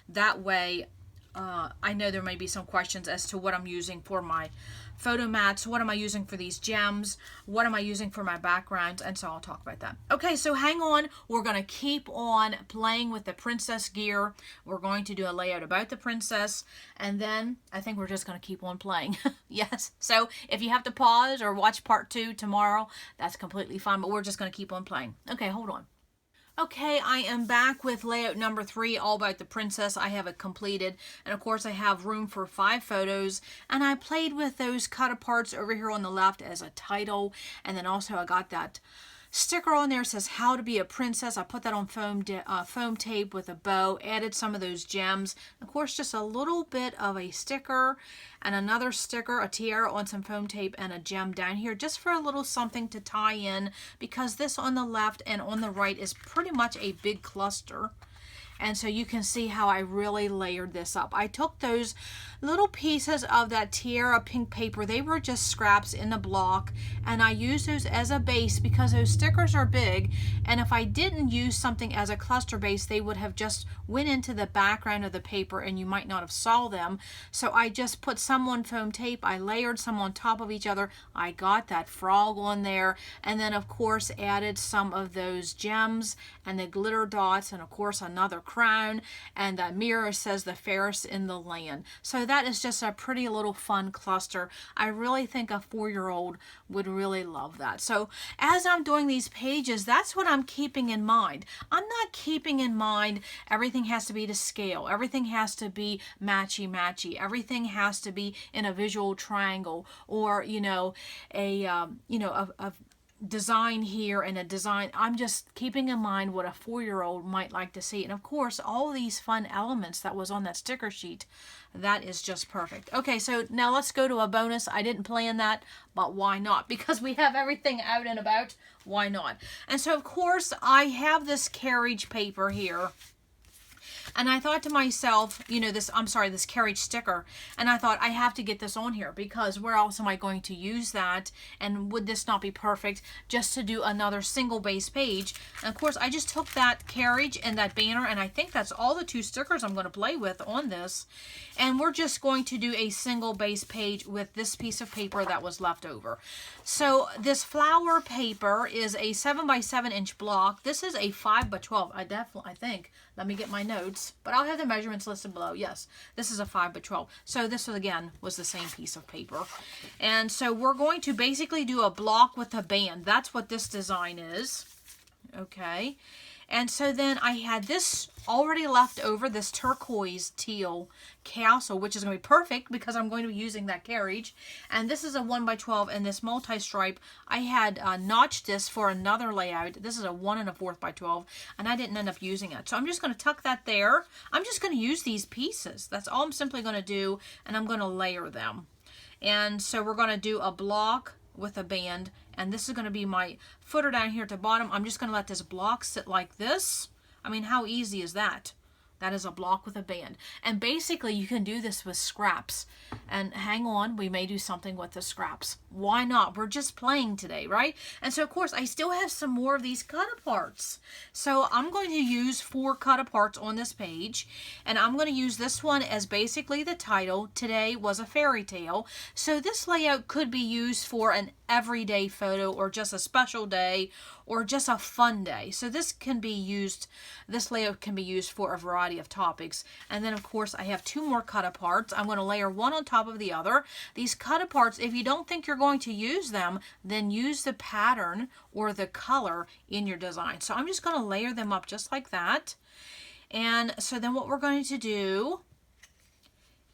That way, I know there may be some questions as to what I'm using for my photo mats, what am I using for these gems, what am I using for my backgrounds, and so I'll talk about that. Okay, so hang on. We're going to keep on playing with the princess gear. We're going to do a layout about the princess, and then I think we're just going to keep on playing. Yes, so if you have to pause or watch part 2 tomorrow, that's completely fine, but we're just going to keep on playing. Okay, hold on. Okay, I am back with layout number 3, all about the princess. I have it completed, and of course I have room for 5 photos, and I played with those cut aparts over here on the left as a title, and then also I got that sticker on there. It says how to be a princess. I put that on foam tape with a bow, added some of those gems, of course just a little bit of a sticker and another sticker, a tiara on some foam tape, and a gem down here just for a little something to tie in, because this on the left and on the right is pretty much a big cluster. And so you can see how I really layered this up. I took those little pieces of that tiara pink paper. They were just scraps in a block, and I used those as a base because those stickers are big, and if I didn't use something as a cluster base, they would have just went into the background of the paper and you might not have saw them. So I just put some on foam tape, I layered some on top of each other, I got that frog on there, and then of course added some of those gems and the glitter dots, and of course another crown, and that mirror says the fairest in the land. So that is just a pretty little fun cluster. I really think a 4-year-old would really love that. So as I'm doing these pages, that's what I'm keeping in mind. I'm not keeping in mind everything has to be to scale, everything has to be matchy-matchy, everything has to be in a visual triangle, or a design here and a design. I'm just keeping in mind what a 4-year-old might like to see. And of course, all these fun elements that was on that sticker sheet, that is just perfect. Okay, so now let's go to a bonus. I didn't plan that, but why not? Because we have everything out and about, why not? And so of course, I have this carriage paper here. And I thought to myself, this carriage sticker, and I thought I have to get this on here, because where else am I going to use that? And would this not be perfect just to do another single base page? And of course, I just took that carriage and that banner, and I think that's all the 2 stickers I'm going to play with on this. And we're just going to do a single base page with this piece of paper that was left over. So this flower paper is a 7x7 inch block. This is a 5x12. I think. Let me get my notes, but I'll have the measurements listed below. Yes, this is a 5x12. So this, again, was the same piece of paper. And so we're going to basically do a block with a band. That's what this design is. Okay. And so then I had this already left over, this turquoise teal castle, which is going to be perfect because I'm going to be using that carriage. And this is a 1x12, and this multi-stripe, I had notched this for another layout. This is a 1 1/4 by 12, and I didn't end up using it. So I'm just going to tuck that there. I'm just going to use these pieces. That's all I'm simply going to do, and I'm going to layer them. And so we're going to do a block with a band, and this is going to be my footer down here at the bottom. I'm just going to let this block sit like this. I mean, how easy is that? That is a block with a band. And basically, you can do this with scraps. And hang on, we may do something with the scraps. Why not? We're just playing today, right? And so, of course, I still have some more of these cut-aparts. So I'm going to use 4 cut-aparts on this page. And I'm going to use this one as basically the title. Today was a fairy tale. So this layout could be used for an everyday photo, or just a special day, or just a fun day. So this layout can be used for a variety of topics. And then of course I have 2 more cut aparts. I'm going to layer one on top of the other. These cut aparts, if you don't think you're going to use them, then use the pattern or the color in your design. So I'm just going to layer them up just like that. And so then what we're going to do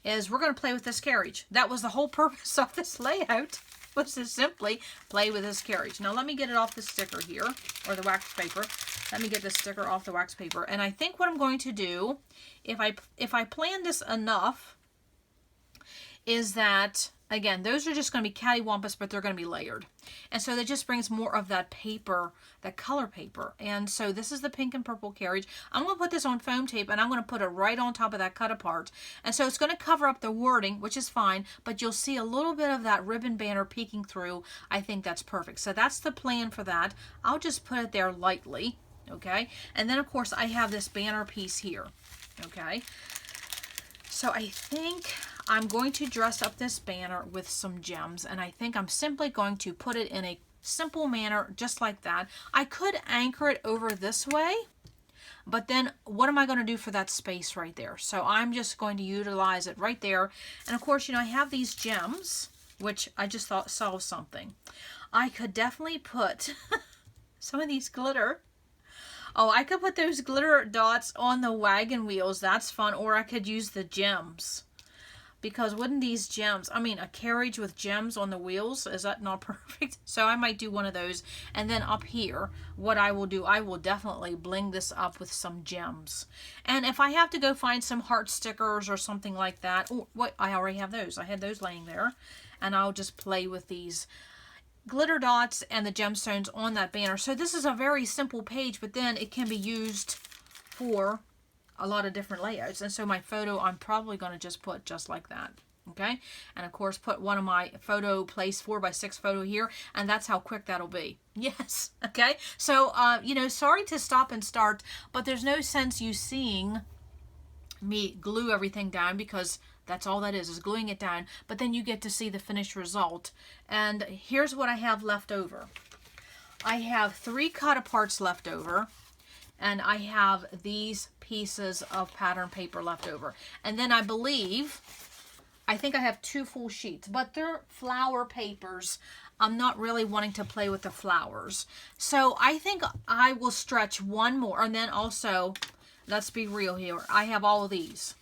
is we're going to play with this carriage. That was the whole purpose of this layout. was to simply play with this carriage. Now let me get it off the sticker here, or the wax paper. Let me get the sticker off the wax paper. And I think what I'm going to do, if I plan this enough, is that, again, those are just going to be cattywampus, but they're going to be layered. And so that just brings more of that paper, that color paper. And so this is the pink and purple carriage. I'm going to put this on foam tape, and I'm going to put it right on top of that cut apart. And so it's going to cover up the wording, which is fine, but you'll see a little bit of that ribbon banner peeking through. I think that's perfect. So that's the plan for that. I'll just put it there lightly, okay? And then, of course, I have this banner piece here, okay? So I think I'm going to dress up this banner with some gems, and I think I'm simply going to put it in a simple manner, just like that. I could anchor it over this way, but then what am I going to do for that space right there? So I'm just going to utilize it right there. And of course, you know, I have these gems, which I just thought saw something. I could definitely put some of these glitter. Oh, I could put those glitter dots on the wagon wheels. That's fun. Or I could use the gems. Because wouldn't these gems, I mean, a carriage with gems on the wheels, is that not perfect? So I might do one of those. And then up here, what I will do, I will definitely bling this up with some gems. And if I have to go find some heart stickers or something like that, oh, what, I already have those. I had those laying there. And I'll just play with these glitter dots and the gemstones on that banner. So this is a very simple page, but then it can be used for a lot of different layouts. And so my photo, I'm probably going to just put just like that. Okay. And of course, put one of my photo place 4x6 photo here. And that's how quick that'll be. Yes. Okay. So, you know, sorry to stop and start, but there's no sense you seeing me glue everything down, because that's all that is gluing it down. But then you get to see the finished result. And here's what I have left over. I have 3 cut aparts left over. And I have these pieces of pattern paper left over. And then I think I have 2 full sheets, but they're flower papers. I'm not really wanting to play with the flowers. So I think I will stretch one more. And then also, let's be real here, I have all of these,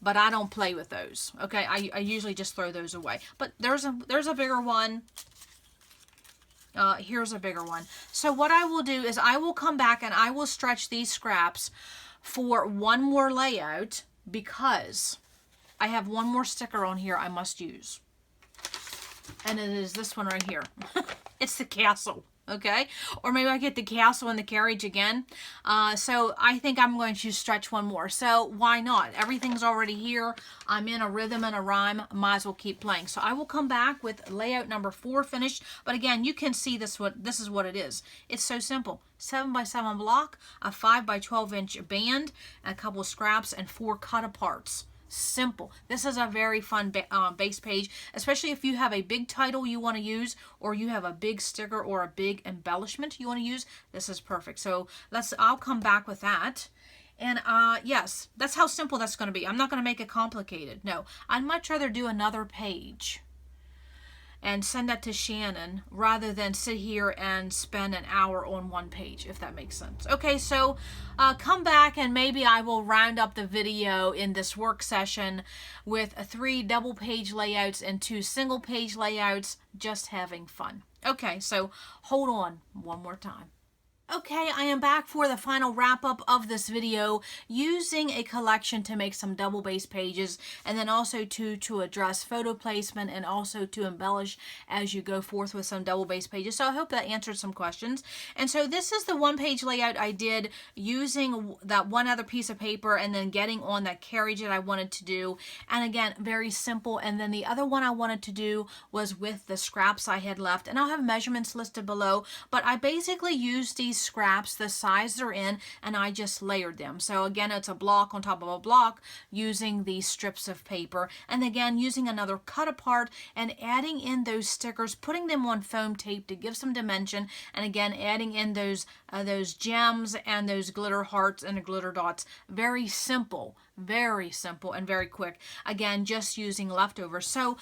but I don't play with those. Okay, I usually just throw those away. But there's a bigger one. Here's a bigger one. So what I will do is I will come back and I will stretch these scraps for one more layout, because I have one more sticker on here I must use. And it is this one right here. It's the castle. Okay, or maybe I get the castle and the carriage again. So I think I'm going to stretch one more. So why not? Everything's already here. I'm in a rhythm and a rhyme. Might as well keep playing. So I will come back with layout number 4 finished. But again, you can see this is what it is. It's so simple. 7x7 block, a 5x12 inch band, a couple scraps, and 4 cut aparts. Simple. This is a very fun base page, especially if you have a big title you want to use, or you have a big sticker or a big embellishment you want to use. This is perfect. So I'll come back with that. And yes, that's how simple that's going to be. I'm not going to make it complicated. No, I'd much rather do another page and send that to Shannon rather than sit here and spend an hour on one page, if that makes sense. Okay, so come back and maybe I will round up the video in this work session with 3 double page layouts and 2 single page layouts, just having fun. Okay, so hold on one more time. Okay, I am back for the final wrap-up of this video, using a collection to make some double base pages, and then also to address photo placement and also to embellish as you go forth with some double base pages. So I hope that answered some questions. And so this is the one-page layout I did using that one other piece of paper and then getting on that carriage that I wanted to do. And again, very simple. And then the other one I wanted to do was with the scraps I had left. And I'll have measurements listed below, but I basically used these scraps, the size they're in, and I just layered them. So again, it's a block on top of a block using these strips of paper, and again using another cut apart and adding in those stickers, putting them on foam tape to give some dimension, and again adding in those gems and those glitter hearts and the glitter dots. Very simple, Very simple and very quick. Again, just using leftovers. So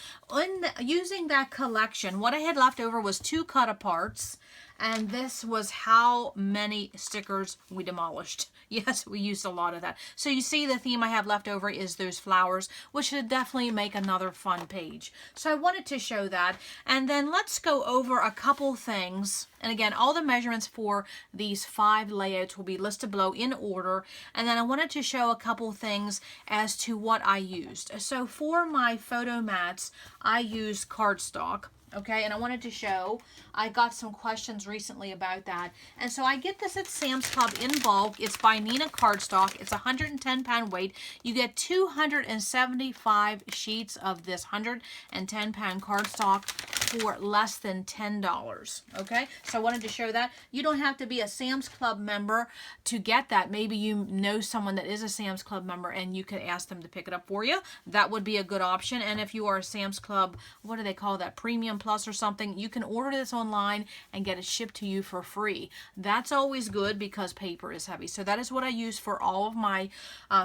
using that collection, what I had left over was 2 cut aparts. And this was how many stickers we demolished. Yes, we used a lot of that. So you see the theme I have left over is those flowers, which should definitely make another fun page. So I wanted to show that. And then let's go over a couple things. And again, all the measurements for these 5 layouts will be listed below in order. And then I wanted to show a couple things as to what I used. So for my photo mats, I used cardstock. Okay, and I wanted to show, I got some questions recently about that. And so I get this at Sam's Club in bulk. It's by Nina Cardstock. It's 110-pound weight. You get 275 sheets of this 110-pound cardstock for less than $10. Okay, so I wanted to show that. You don't have to be a Sam's Club member to get that. Maybe you know someone that is a Sam's Club member and you could ask them to pick it up for you. That would be a good option. And if you are a Sam's Club, what do they call that, Premium Plus or something, you can order this online and get it shipped to you for free. That's always good because paper is heavy. So that is what I use for all of my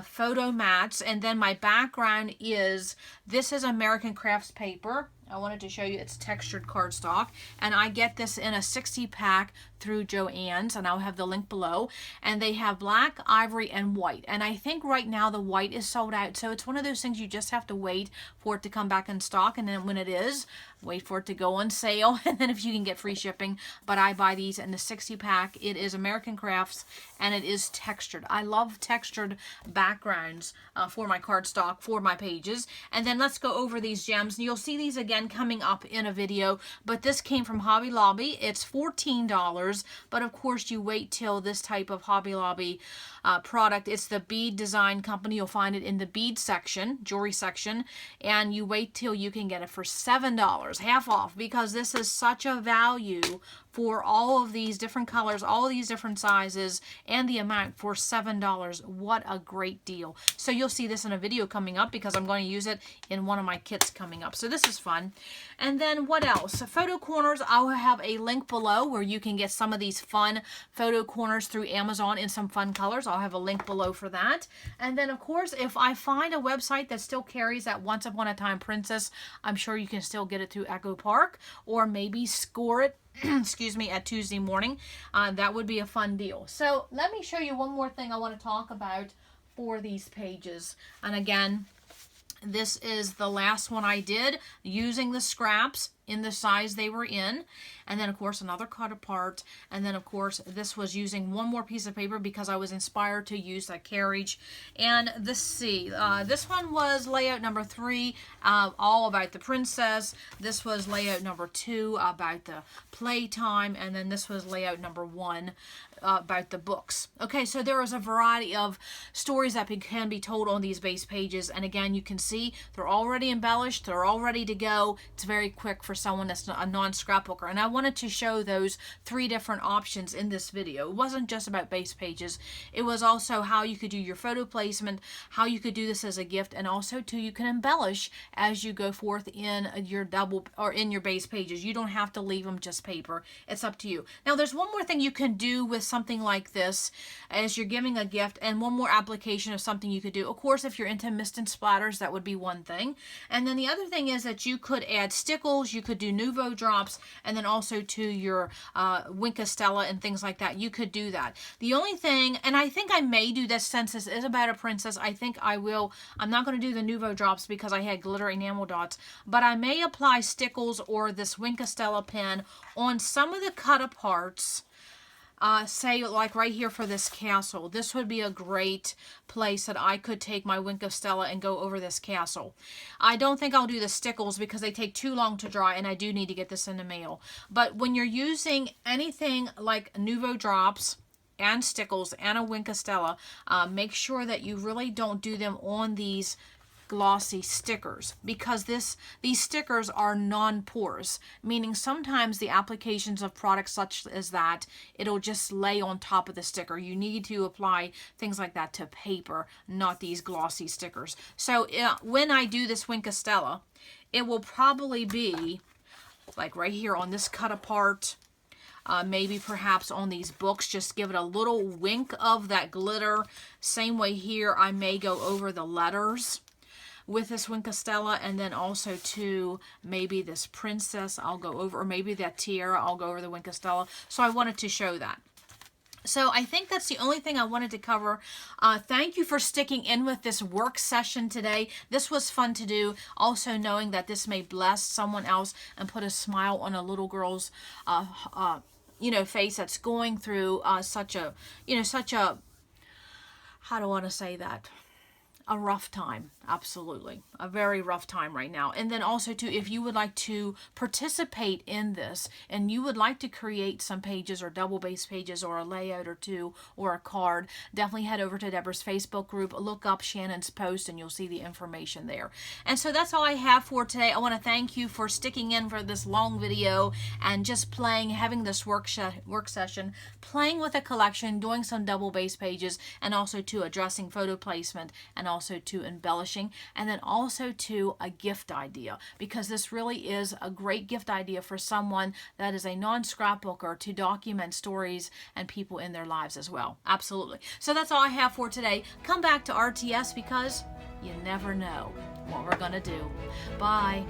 photo mats. And then my background is, this is American Crafts paper. I wanted to show you it's textured cardstock, and I get this in a 60-pack through Joann's, and I'll have the link below. And they have black, ivory, and white. And I think right now the white is sold out, so it's one of those things you just have to wait for it to come back in stock, and then when it is, wait for it to go on sale, and then if you can get free shipping. But I buy these in the 60-pack. It is American Crafts, and it is textured. I love textured backgrounds for my cardstock, for my pages. And then let's go over these gems. You'll see these again coming up in a video, but this came from Hobby Lobby. It's $14, but of course you wait till this type of Hobby Lobby product. It's the bead design company. You'll find it in the bead section, jewelry section, and you wait till you can get it for $7, half off, because this is such a value for all of these different colors, all of these different sizes, and the amount for $7. What a great deal. So you'll see this in a video coming up because I'm going to use it in one of my kits coming up. So this is fun. And then what else? Photo corners, I'll have a link below where you can get some of these fun photo corners through Amazon in some fun colors. I'll have a link below for that. And then of course, if I find a website that still carries that Once Upon a Time Princess, I'm sure you can still get it through Echo Park, or maybe score it excuse me, at Tuesday morning. That would be a fun deal. So let me show you one more thing I want to talk about for these pages. And again, this is the last one I did using the scraps in the size they were in. And then of course another cut apart. And then of course this was using one more piece of paper because I was inspired to use that carriage. And this one was layout number 3, all about the princess. This was layout number 2 about the playtime. And then this was layout number 1 about the books. Okay, so there is a variety of stories that can be told on these base pages. And again, you can see they're already embellished. They're all ready to go. It's very quick for someone that's a non-scrapbooker. And I wanted to show those 3 different options in this video. It wasn't just about base pages. It was also how you could do your photo placement, how you could do this as a gift, and also too you can embellish as you go forth in your double or in your base pages. You don't have to leave them just paper. It's up to you. Now there's one more thing you can do with something like this as you're giving a gift, and one more application of something you could do. Of course, if you're into mist and splatters, that would be one thing. And then the other thing is that you could add stickles, you could do Nouveau drops, and then also to your Wink Stella and things like that. You could do that. The only thing, and I think I may do this since this is about a princess, I think I will. I'm not going to do the Nouveau drops because I had glitter enamel dots, but I may apply stickles or this Wink Stella pen on some of the cut aparts. Say like right here for this castle. This would be a great place that I could take my Wink of Stella and go over this castle. I don't think I'll do the stickles because they take too long to dry, and I do need to get this in the mail. But when you're using anything like Nouveau drops and stickles and a Wink of Stella, make sure that you really don't do them on these glossy stickers, because these stickers are non-porous, meaning sometimes the applications of products such as that, it'll just lay on top of the sticker. You need to apply things like that to paper, not these glossy stickers. So when I do this Wink of Stella, it will probably be like right here on this cut apart. maybe perhaps on these books, just give it a little wink of that glitter. Same way here, I may go over the letters with this Wink of Stella, and then also to maybe this princess I'll go over, or maybe that tiara I'll go over the Wink of Stella. So I wanted to show that. So I think that's the only thing I wanted to cover. Thank you for sticking in with this work session today. This was fun to do. Also knowing that this may bless someone else and put a smile on a little girl's face that's going through such a, how do I want to say that? A rough time. Absolutely. A very rough time right now. And then also too, if you would like to participate in this and you would like to create some pages or double base pages or a layout or two or a card, definitely head over to Deborah's Facebook group, look up Shannon's post, and you'll see the information there. And so that's all I have for today. I want to thank you for sticking in for this long video and just playing, having this work session, playing with a collection, doing some double base pages, and also to addressing photo placement, and also to embellishing, and then also to a gift idea, because this really is a great gift idea for someone that is a non-scrapbooker to document stories and people in their lives as well. Absolutely. So that's all I have for today. Come back to RTS because you never know what we're going to do. Bye.